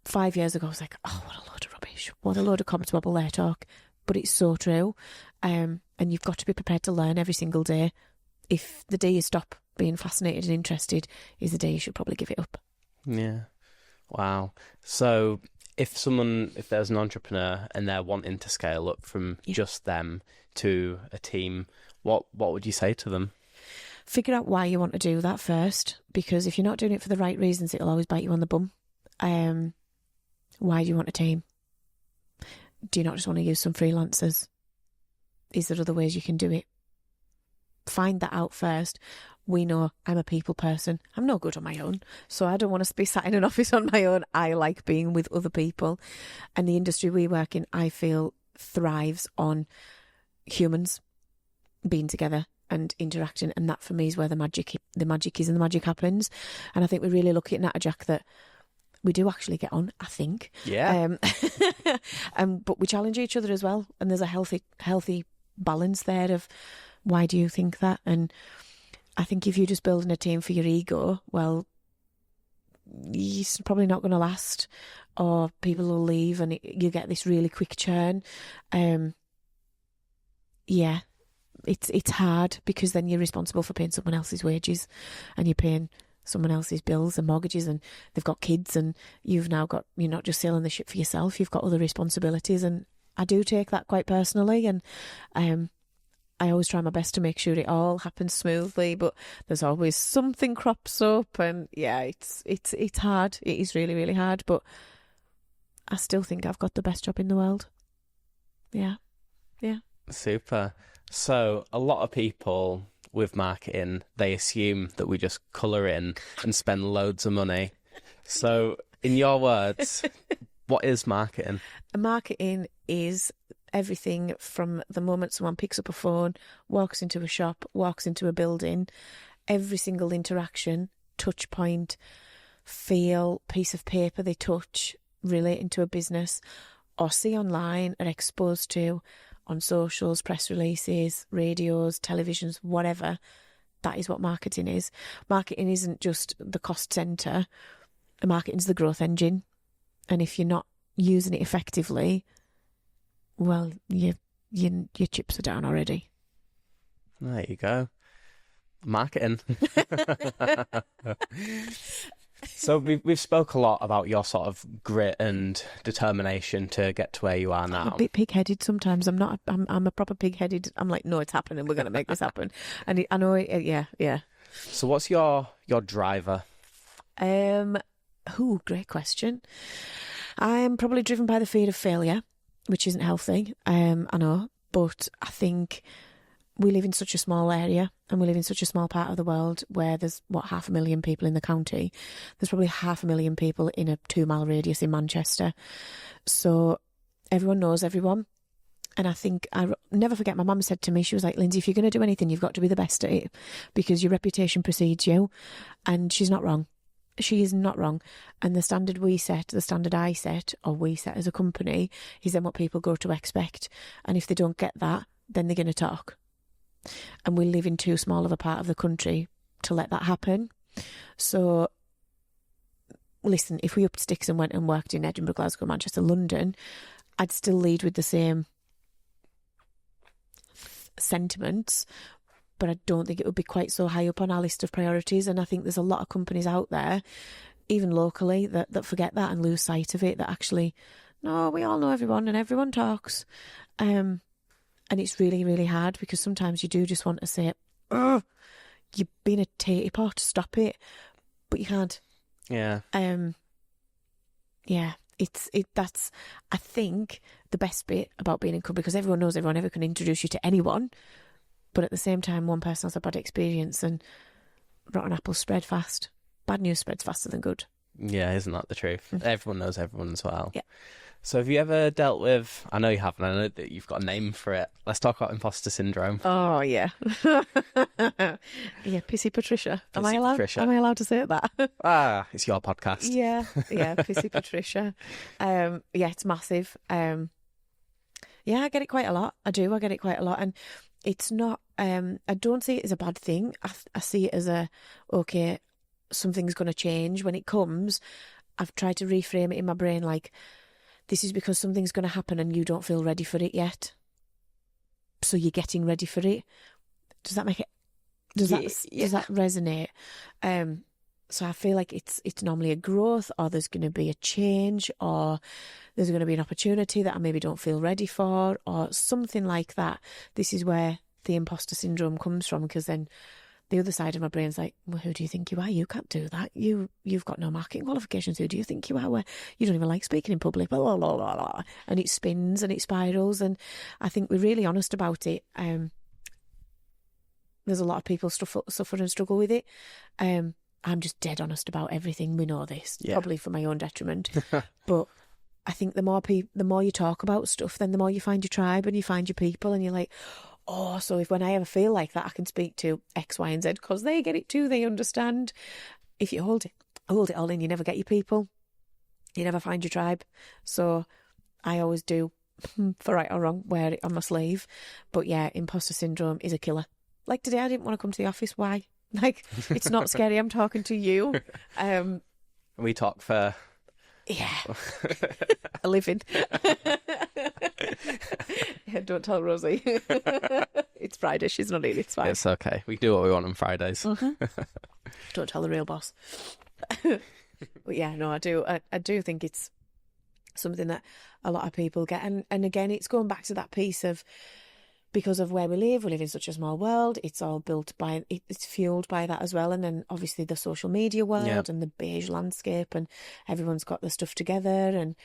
5 years ago, I was like, oh, what a load of rubbish. What a load of comments wobble their talk. But it's so true. And you've got to be prepared to learn every single day. If the day you stop being fascinated and interested is the day you should probably give it up. Yeah. Wow. So if there's an entrepreneur and they're wanting to scale up from just them to a team, what would you say to them? Figure out why you want to do that first, because if you're not doing it for the right reasons, it'll always bite you on the bum. Why do you want a team? Do you not just want to use some freelancers? Is there other ways you can do it? Find that out first. We know I'm a people person. I'm no good on my own, so I don't want to be sat in an office on my own. I like being with other people. And the industry we work in, I feel, thrives on humans being together and interacting, and that for me is where the magic is and the magic happens. And I think we're really lucky at Natterjack that we do actually get on, I think. Yeah. But we challenge each other as well, and there's a healthy balance there of why do you think that? And I think if you're just building a team for your ego, well, it's probably not going to last, or people will leave and you get this really quick churn. Yeah, it's hard because then you're responsible for paying someone else's wages, and you're paying someone else's bills and mortgages, and they've got kids, and you're not just sailing the ship for yourself, you've got other responsibilities. And I do take that quite personally, and I always try my best to make sure it all happens smoothly, but there's always something crops up, and yeah, it's hard. It is really, really hard, but I still think I've got the best job in the world. Yeah. Super. So a lot of people with marketing, they assume that we just colour in and spend loads of money. So in your words, what is marketing? Marketing is everything from the moment someone picks up a phone, walks into a shop, walks into a building, every single interaction, touch point, feel, piece of paper they touch relating to a business or see online, are exposed to on socials, press releases, radios, televisions, whatever. That is what marketing is. Marketing isn't just the cost centre. Marketing's the growth engine. And if you're not using it effectively, well, your chips are down already. There you go. Marketing. So we've spoke a lot about your sort of grit and determination to get to where you are now. I'm a bit pig-headed sometimes. I'm a proper pig-headed. I'm like, no, it's happening. We're going to make this happen. And I know it. Yeah. So what's your driver? Great question. I'm probably driven by the fear of failure, which isn't healthy. I know, but I think we live in such a small area and we live in such a small part of the world where there's, 500,000 people in the county. There's probably 500,000 people in a 2-mile radius in Manchester. So everyone knows everyone. And I think I never forget, my mum said to me, she was like, Lindsay, if you're going to do anything, you've got to be the best at it because your reputation precedes you. And she's not wrong. She is not wrong. And the standard I set, or we set as a company, is then what people grow to expect. And if they don't get that, then they're going to talk. And we live in too small of a part of the country to let that happen. So, listen, if we upped sticks and went and worked in Edinburgh, Glasgow, Manchester, London, I'd still lead with the same sentiments, but I don't think it would be quite so high up on our list of priorities. And I think there's a lot of companies out there, even locally, that forget that and lose sight of it, that actually, no, we all know everyone and everyone talks. And it's really, really hard because sometimes you do just want to say, oh, you've been a tatey pot, stop it. But you can't. Yeah. Yeah. That's, I think, the best bit about being in company, because everyone knows everyone, everyone can introduce you to anyone. But at the same time, one person has a bad experience and rotten apples spread fast. Bad news spreads faster than good. Yeah, isn't that the truth? Mm-hmm. Everyone knows everyone as well. Yeah. So have you ever dealt with, I know you haven't, I know that you've got a name for it. Let's talk about imposter syndrome. Oh, yeah. Yeah, Pissy Patricia. Am I allowed to say that? It's your podcast. Yeah, Pissy Patricia. Yeah, it's massive. Yeah, I get it quite a lot. I get it quite a lot. And it's not, I don't see it as a bad thing. I see it as okay, something's going to change. When it comes, I've tried to reframe it in my brain like, this is because something's going to happen and you don't feel ready for it yet. So you're getting ready for it. Does that make it? Does that resonate? So I feel like it's normally a growth, or there's going to be a change, or there's going to be an opportunity that I maybe don't feel ready for, or something like that. This is where the imposter syndrome comes from, because then the other side of my brain's like, well, who do you think you are? You can't do that. You've got no marketing qualifications. Who do you think you are? Well, you don't even like speaking in public. Blah, blah, blah, blah, blah. And it spins and it spirals. And I think we're really honest about it. There's a lot of people suffer and struggle with it. I'm just dead honest about everything. We know this, probably for my own detriment. But I think the more you talk about stuff, then the more you find your tribe and you find your people, and you're like, oh, so if when I ever feel like that, I can speak to X, Y, and Z because they get it too. They understand. If you hold it all in, you never get your people. You never find your tribe. So I always do, for right or wrong, wear it on my sleeve. But yeah, imposter syndrome is a killer. Like today, I didn't want to come to the office. Why? Like, it's not scary. I'm talking to you. We talk for... Yeah. A living. Yeah, don't tell Rosie. It's Friday. She's not in. It's fine. It's okay. We do what we want on Fridays. Mm-hmm. Don't tell the real boss. But yeah, no, I do. I do think it's something that a lot of people get. And again, it's going back to that piece of, because of where we live in such a small world, it's all built by, it's fueled by that as well. And then obviously the social media world and the beige landscape, and everyone's got their stuff together. And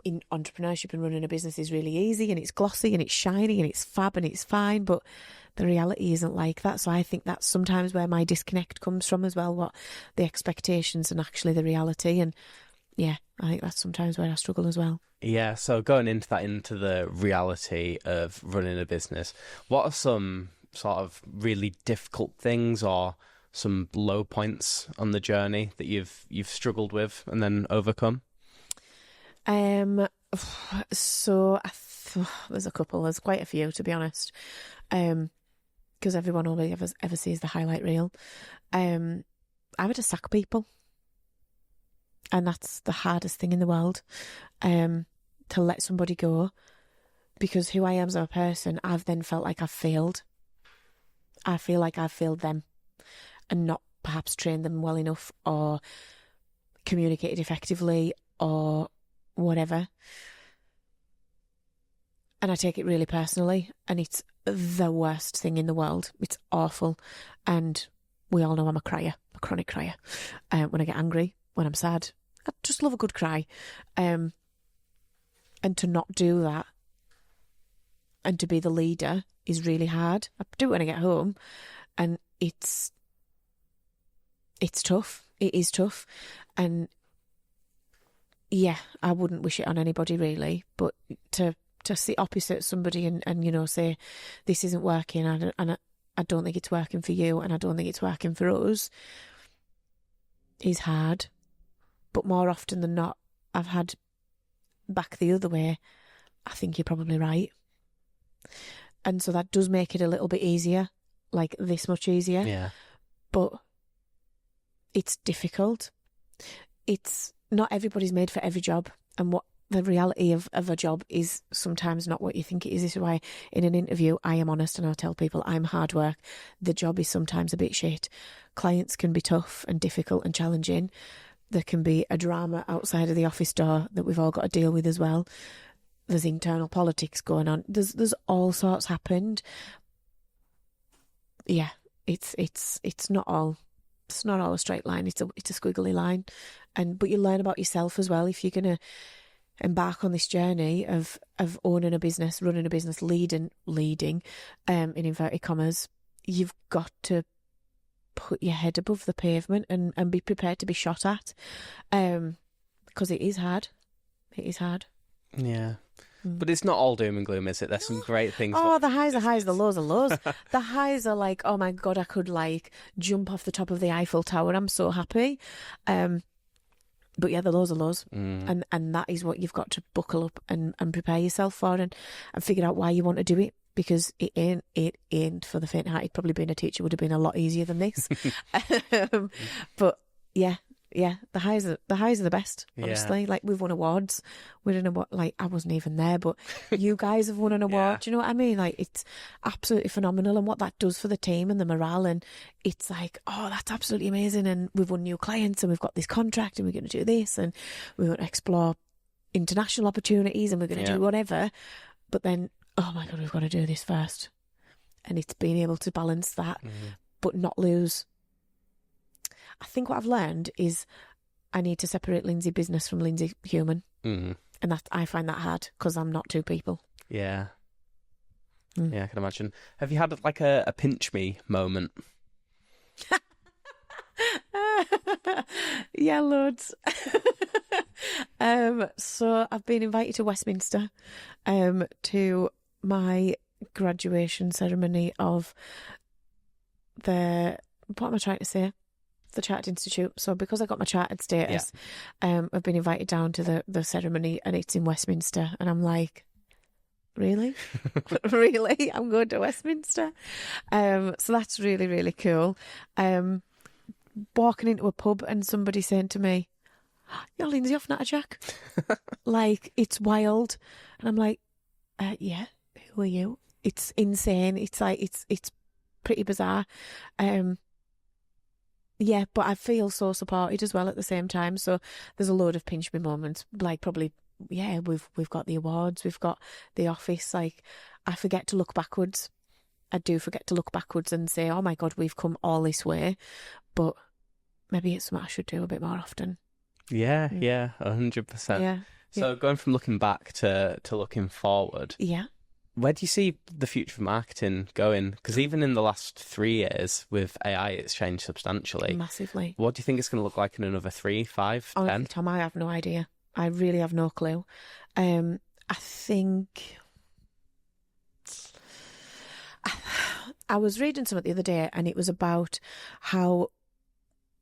in entrepreneurship and running a business is really easy, and it's glossy and it's shiny and it's fab and it's fine, but the reality isn't like that. So I think that's sometimes where my disconnect comes from as well, what the expectations and actually the reality. And yeah, I think that's sometimes where I struggle as well. Yeah, so going into the reality of running a business, what are some sort of really difficult things or some low points on the journey that you've struggled with and then overcome? So there's a couple. There's quite a few, to be honest. Because everyone only ever sees the highlight reel. I had to sack people. And that's the hardest thing in the world, to let somebody go, because who I am as a person, I've then felt like I've failed. I feel like I've failed them and not perhaps trained them well enough or communicated effectively or whatever. And I take it really personally, and it's the worst thing in the world. It's awful. And we all know I'm a crier, a chronic crier. When I get angry, when I'm sad, I just love a good cry. And to not do that and to be the leader is really hard. I do it when I get home, and it's tough. It is tough. And yeah, I wouldn't wish it on anybody really, but to sit opposite somebody and you know, say, this isn't working, and I don't think it's working for you, and I don't think it's working for us, is hard. But more often than not, I've had back the other way, I think you're probably right. And so that does make it a little bit easier, like this much easier. Yeah. But it's difficult. It's not everybody's made for every job. And what the reality of a job is sometimes not what you think it is. This is why in an interview I am honest, and I tell people I'm hard work. The job is sometimes a bit shit. Clients can be tough and difficult and challenging. There can be a drama outside of the office door that we've all got to deal with as well. There's internal politics going on. There's all sorts happened. Yeah, it's not all a straight line. It's a squiggly line, but you learn about yourself as well if you're gonna embark on this journey of owning a business, running a business, leading in inverted commas. You've got to put your head above the pavement and be prepared to be shot at, because it is hard. It is hard. Yeah. But it's not all doom and gloom, is it? There's some great things. Oh, the highs are highs, the lows are lows. The highs are like, oh my God, I could like jump off the top of the Eiffel Tower. I'm so happy. But yeah, the lows are lows. And that is what you've got to buckle up and prepare yourself for, and figure out why you want to do it. Because it ain't for the faint-hearted. Probably being a teacher would have been a lot easier than this. But yeah, the highs are the best. Honestly, like we've won awards. We don't know what. Like I wasn't even there, but you guys have won an award. Yeah. Do you know what I mean? Like it's absolutely phenomenal, and what that does for the team and the morale. And it's like, oh, that's absolutely amazing. And we've won new clients, and we've got this contract, and we're going to do this, and we want to explore international opportunities, and we're going to do whatever. But then, oh my God, we've got to do this first. And it's being able to balance that, but not lose. I think what I've learned is I need to separate Lindsay business from Lindsay human. And that I find that hard because I'm not two people. Yeah. Yeah, I can imagine. Have you had like a pinch me moment? Yeah, loads. So I've been invited to Westminster to my graduation ceremony of what am I trying to say? The Chartered Institute. So because I got my chartered status, I've been invited down to the ceremony, and it's in Westminster, and I'm like, really? Really? I'm going to Westminster? So that's really, really cool. Walking into a pub and somebody saying to me, "You're Lindsay off Natterjack." Like, it's wild. And I'm like, yeah, who are you? It's insane. It's like, it's pretty bizarre. Yeah, but I feel so supported as well at the same time. So there's a load of pinch me moments, like probably, yeah, we've got the awards, we've got the office. Like, I forget to look backwards. I do forget to look backwards and say, oh my God, we've come all this way. But maybe it's something I should do a bit more often. Yeah, 100%. Yeah. So going from looking back to looking forward, Yeah. where do you see the future of marketing going? Because even in the last 3 years with AI, it's changed substantially. Massively. What do you think it's going to look like in another 3, 5, 10? Honestly, Tom, I have no idea. I really have no clue. I think I was reading something the other day, and it was about how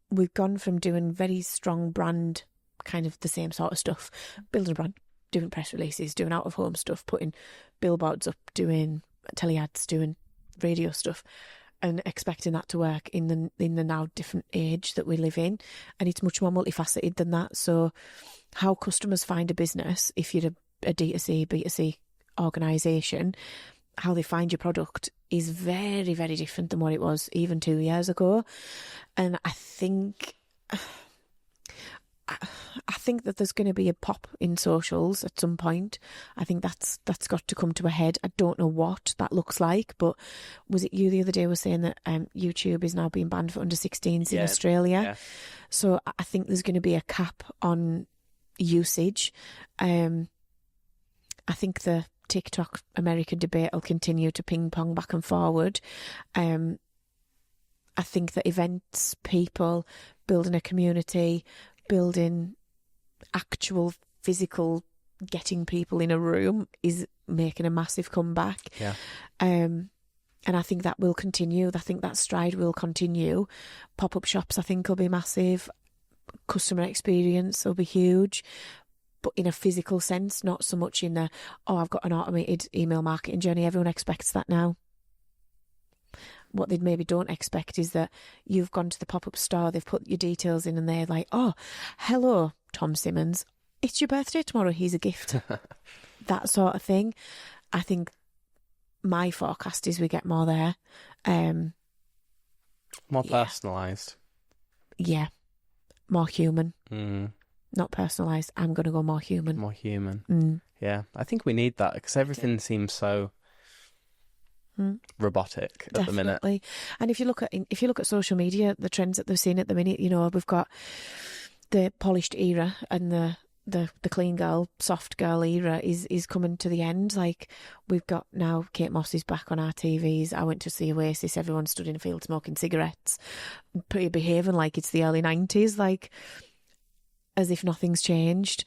we've gone from doing very strong brand, kind of the same sort of stuff, building a brand, doing press releases, doing out of home stuff, putting billboards up, doing telly ads, doing radio stuff, and expecting that to work in the now different age that we live in. And it's much more multifaceted than that. So how customers find a business, if you're a D2C, B2C organisation, how they find your product is very, very different than what it was even 2 years ago. And I think that there's going to be a pop in socials at some point. I think that's got to come to a head. I don't know what that looks like, but was it you the other day was saying that YouTube is now being banned for under 16s in Australia? Yeah. So I think there's going to be a cap on usage. I think the TikTok American debate will continue to ping pong back and forward. I think that events, people, building a community, building actual physical, getting people in a room is making a massive comeback. Yeah. And I think that will continue. I think that stride will continue. Pop-up shops, I think, will be massive. Customer experience will be huge, but in a physical sense, not so much in the, oh, I've got an automated email marketing journey. Everyone expects that now. What they maybe don't expect is that you've gone to the pop-up store, they've put your details in, and they're like, oh, hello, Tom Simmons, it's your birthday tomorrow, here's a gift. That sort of thing. I think my forecast is we get more there. More personalised. Yeah. More human. Mm. Not personalised. I'm going to go more human. More human. Mm. Yeah, I think we need that because everything seems so robotic at the minute. And if you look at social media, the trends that they're seeing at the minute, you know, we've got the polished era and the clean girl, soft girl era is coming to the end. Like, we've got now Kate Moss is back on our TVs. I went to see Oasis. Everyone stood in a field smoking cigarettes, behaving like it's the early 90s, like as if nothing's changed.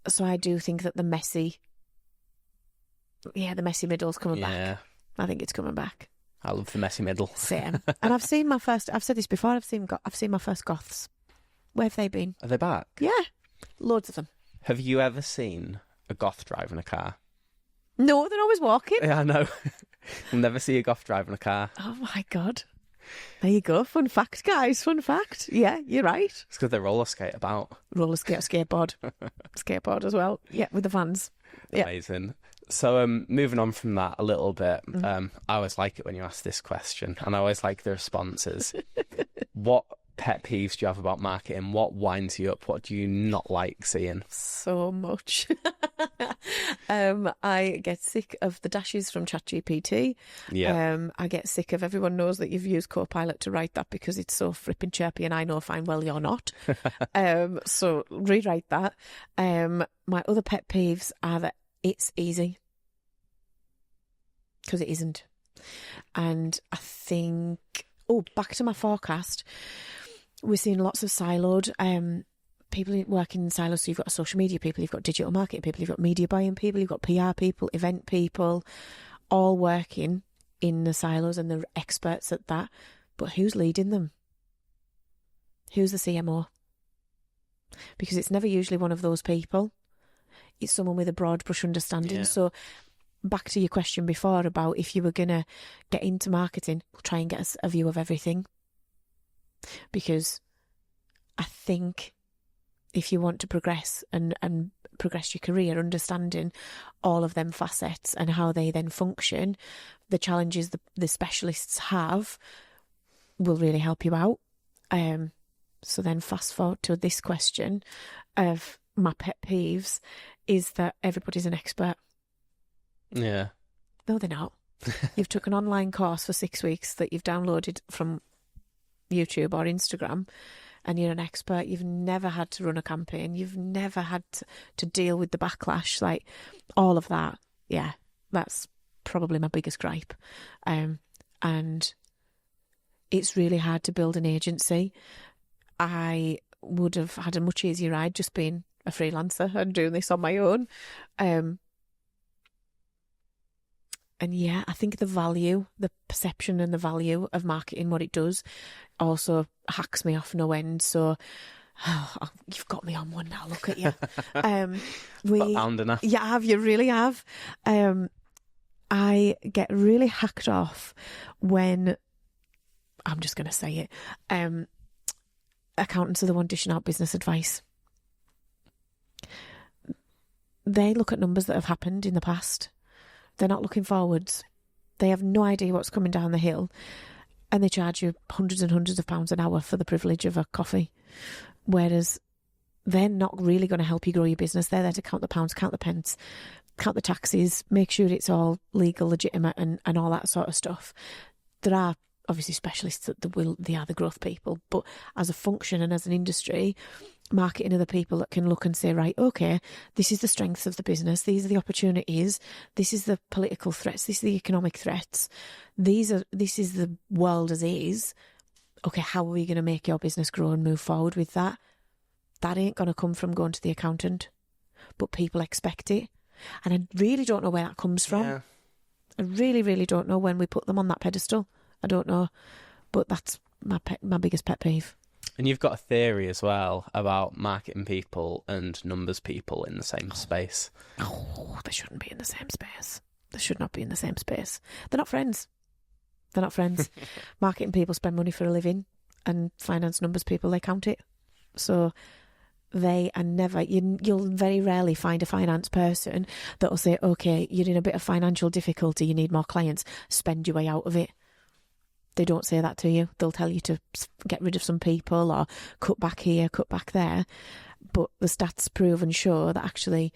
So I do think that the messy middle's coming back. I think it's coming back. I love the messy middle. Same. And I've said this before, I've seen my first goths. Where have they been? Are they back? Yeah. Loads of them. Have you ever seen a goth driving a car? No, they're always walking. Yeah, I know. You'll never see a goth driving a car. Oh my God. There you go. Fun fact, guys. Fun fact. Yeah, you're right. It's because they roller skate about. Roller skate, skateboard. Skateboard as well. Yeah, with the fans. Yeah. Amazing. So moving on from that a little bit, I always like it when you ask this question, and I always like the responses. What pet peeves do you have about marketing? What winds you up? What do you not like seeing? So much. I get sick of the dashes from ChatGPT. Yeah. I get sick of everyone knows that you've used Copilot to write that because it's so flipping chirpy, and I know fine well you're not. So rewrite that. My other pet peeves are that it's easy, because it isn't. And I think, back to my forecast, we're seeing lots of siloed people working in silos. So you've got social media people, you've got digital marketing people, you've got media buying people, you've got PR people, event people, all working in the silos, and they're experts at that. But who's leading them? Who's the CMO? Because it's never usually one of those people. It's someone with a broad brush understanding. Yeah. So back to your question before about if you were going to get into marketing, try and get a view of everything. Because I think if you want to progress and progress your career, understanding all of them facets and how they then function, the challenges the specialists have will really help you out. So then fast forward to this question of my pet peeves is that everybody's an expert. Yeah. No, they're not. You've took an online course for 6 weeks that you've downloaded from YouTube or Instagram, and you're an expert. You've never had to run a campaign. You've never had to deal with the backlash, like all of that. Yeah, that's probably my biggest gripe. And it's really hard to build an agency. I would have had a much easier ride just being a freelancer and doing this on my own. And yeah, I think the perception and the value of marketing, what it does, also hacks me off no end. So you've got me on one now. Look at you. Yeah, you really have. I get really hacked off when, I'm just going to say it, accountants are the one dishing out business advice. They look at numbers that have happened in the past. They're not looking forwards. They have no idea what's coming down the hill, and they charge you hundreds and hundreds of pounds an hour for the privilege of a coffee. Whereas they're not really going to help you grow your business. They're there to count the pounds, count the pence, count the taxes, make sure it's all legal, legitimate, and all that sort of stuff. There are obviously specialists that they are the growth people, but as a function and as an industry, marketing are the people that can look and say, right, okay, this is the strengths of the business, these are the opportunities, this is the political threats, this is the economic threats, this is the world as is. Okay, how are we going to make your business grow and move forward with that? That ain't going to come from going to the accountant, but people expect it, and I really don't know where that comes from. Yeah. I really, really don't know when we put them on that pedestal. I don't know, but that's my biggest pet peeve. And you've got a theory as well about marketing people and numbers people in the same space. Oh, they shouldn't be in the same space. They should not be in the same space. They're not friends. They're not friends. Marketing people spend money for a living, and finance numbers people, they count it. So they are never, you'll very rarely find a finance person that will say, okay, you're in a bit of financial difficulty, you need more clients, spend your way out of it. They don't say that to you. They'll tell you to get rid of some people or cut back here, cut back there. But the stats prove and show that actually,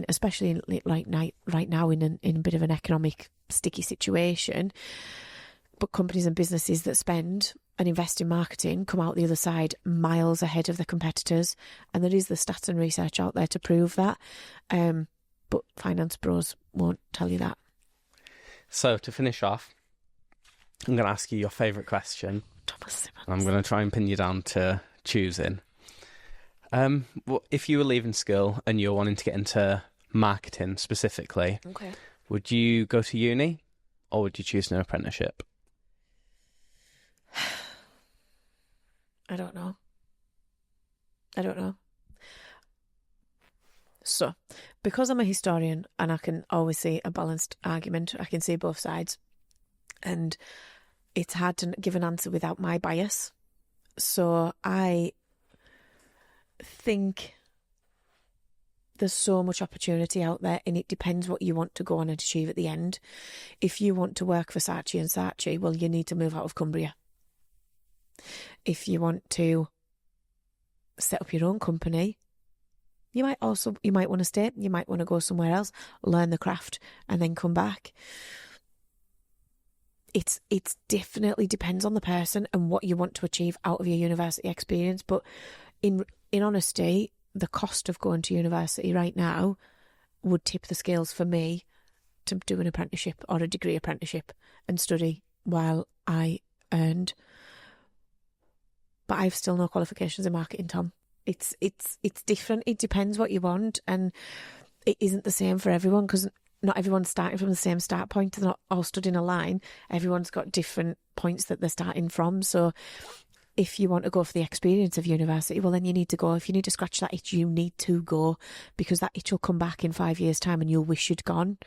especially right now in a bit of an economic sticky situation, but companies and businesses that spend and invest in marketing come out the other side miles ahead of their competitors. And there is the stats and research out there to prove that. But finance bros won't tell you that. So to finish off, I'm going to ask you your favourite question. Thomas Simmons. I'm going to try and pin you down to choosing. If you were leaving school and you're wanting to get into marketing specifically, okay, would you go to uni or would you choose an apprenticeship? I don't know. So, because I'm a historian and I can always see a balanced argument, I can see both sides. And it's hard to give an answer without my bias. So I think there's so much opportunity out there, and it depends what you want to go on and achieve at the end. If you want to work for Saatchi and Saatchi, well, you need to move out of Cumbria. If you want to set up your own company, you might want to stay, you might want to go somewhere else, learn the craft, and then come back. It's definitely depends on the person and what you want to achieve out of your university experience. But in honesty, the cost of going to university right now would tip the scales for me to do an apprenticeship or a degree apprenticeship and study while I earned. But I've still no qualifications in marketing, Tom. It's different. It depends what you want, and it isn't the same for everyone because not everyone's starting from the same start point. They're not all stood in a line. Everyone's got different points that they're starting from. So if you want to go for the experience of university, well, then you need to go. If you need to scratch that itch, you need to go, because that itch will come back in 5 years' time and you'll wish you'd gone.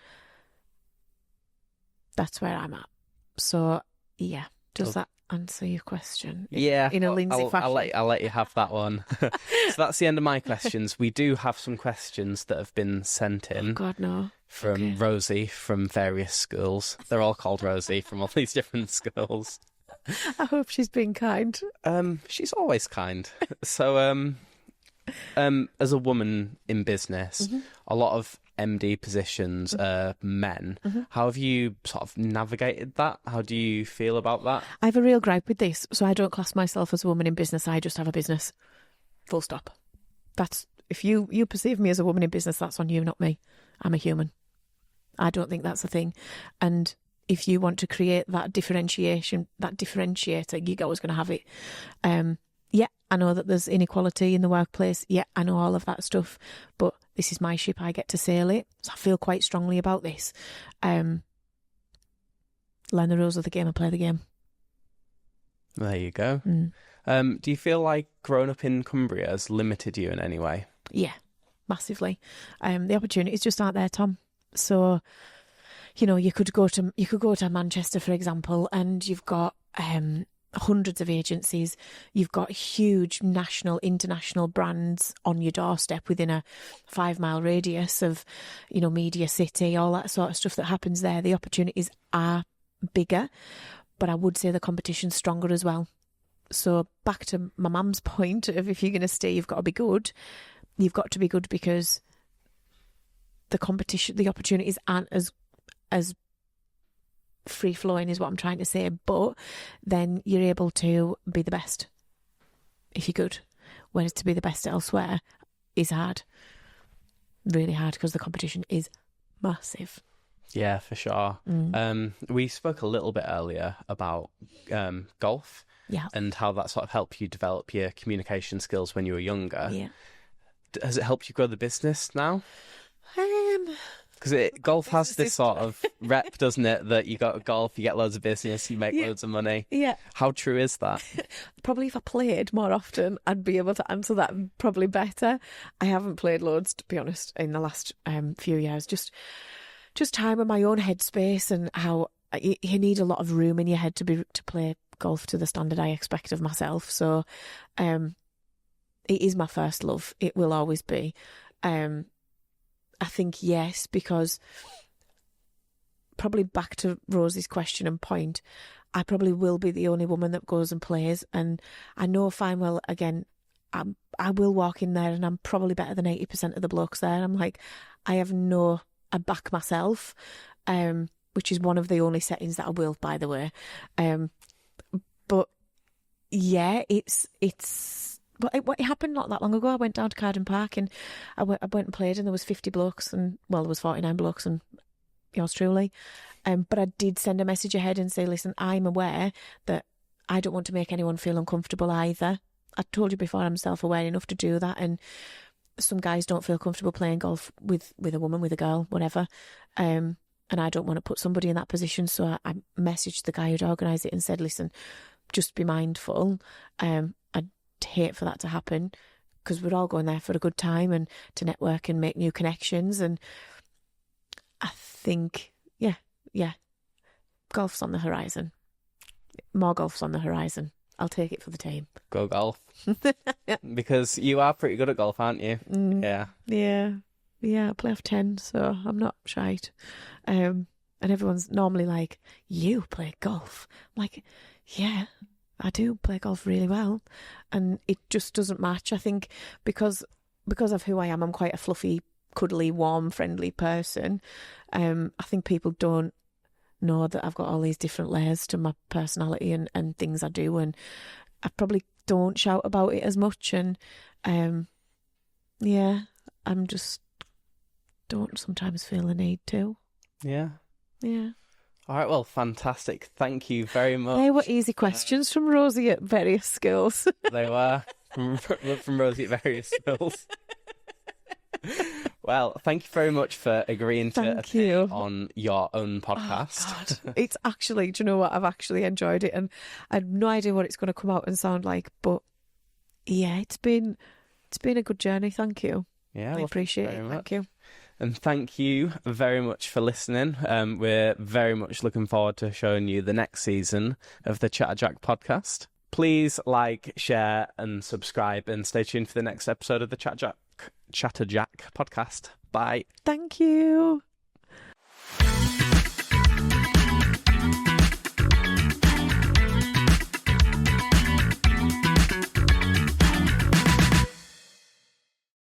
That's where I'm at. So, yeah. Does that answer your question? Yeah. In a Lindsay fashion. I'll let you have that one. So that's the end of my questions. We do have some questions that have been sent in. Oh, God, no. From Rosie from various schools. They're all called Rosie from all these different schools. I hope she's been kind. She's always kind. So, as a woman in business, a lot of MD positions are men. How have you sort of navigated that? How do you feel about that? I have a real gripe with this. So I don't class myself as a woman in business. I just have a business. Full stop. That's, if you perceive me as a woman in business, that's on you, not me. I'm a human. I don't think that's a thing. And if you want to create that differentiation, that differentiator, you're always going to have it. Yeah, I know that there's inequality in the workplace. Yeah, I know all of that stuff. But this is my ship. I get to sail it. So I feel quite strongly about this. Learn the rules of the game and play the game. There you go. Do you feel like growing up in Cumbria has limited you in any way? Yeah, massively. The opportunities just aren't there, Tom. So, you know, you could go to Manchester, for example, and you've got hundreds of agencies. You've got huge national, international brands on your doorstep within a 5-mile radius of, you know, Media City, all that sort of stuff that happens there. The opportunities are bigger, but I would say the competition's stronger as well. So back to my mum's point of, if you're going to stay, you've got to be good. You've got to be good because the competition, the opportunities aren't as free flowing is what I'm trying to say, but then you're able to be the best if you're good. Whereas to be the best elsewhere is hard, really hard, because the competition is massive. Yeah, for sure. We spoke a little bit earlier about golf, and how that sort of helped you develop your communication skills when you were younger. Yeah. Has it helped you grow the business now? Because golf has this sort of rep, doesn't it? That you go to golf, you get loads of business, you make loads of money. Yeah. How true is that? Probably if I played more often, I'd be able to answer that probably better. I haven't played loads, to be honest, in the last few years. Just time in my own headspace, and how you need a lot of room in your head to play golf to the standard I expect of myself. So it is my first love. It will always be. I think yes, because probably back to Rosie's question and point, I probably will be the only woman that goes and plays. And I know fine well, again, I will walk in there and I'm probably better than 80% of the blokes there. I'm like, I back myself, which is one of the only settings that I will, by the way. But yeah, But it happened not that long ago. I went down to Carden Park and I went and played, and there was 50 blokes, and well, there was 49 blokes and yours truly. But I did send a message ahead and say, listen, I'm aware that I don't want to make anyone feel uncomfortable either. I told you before, I'm self-aware enough to do that, and some guys don't feel comfortable playing golf with a woman, with a girl, whatever. And I don't want to put somebody in that position. So I messaged the guy who'd organised it and said, listen, just be mindful. I'd hate for that to happen, because we're all going there for a good time and to network and make new connections. And I think, yeah, golf's on the horizon. More golf's on the horizon. I'll take it for the team. Go golf. Because you are pretty good at golf, aren't you? Yeah, I play off 10, so I'm not shite. And everyone's normally like, you play golf? I'm like, yeah, I do play golf really well. And it just doesn't match. I think because of who I am, I'm quite a fluffy, cuddly, warm, friendly person. I think people don't know that I've got all these different layers to my personality and things I do, and I probably don't shout about it as much. And I'm just don't sometimes feel the need to. Yeah. All right, well, fantastic. Thank you very much. They were easy questions from Rosie at various schools. They were. from Rosie at various spills. Well, thank you very much for agreeing to appear on your own podcast. Oh, God. It's actually, do you know what? I've actually enjoyed it, and I have no idea what it's going to come out and sound like, but yeah, it's been a good journey. Thank you. Yeah, I appreciate it. Thank you. And thank you very much for listening. We're very much looking forward to showing you the next season of the Chatterjack Podcast. Please like, share, and subscribe, and stay tuned for the next episode of the Chatterjack Podcast. Bye. Thank you.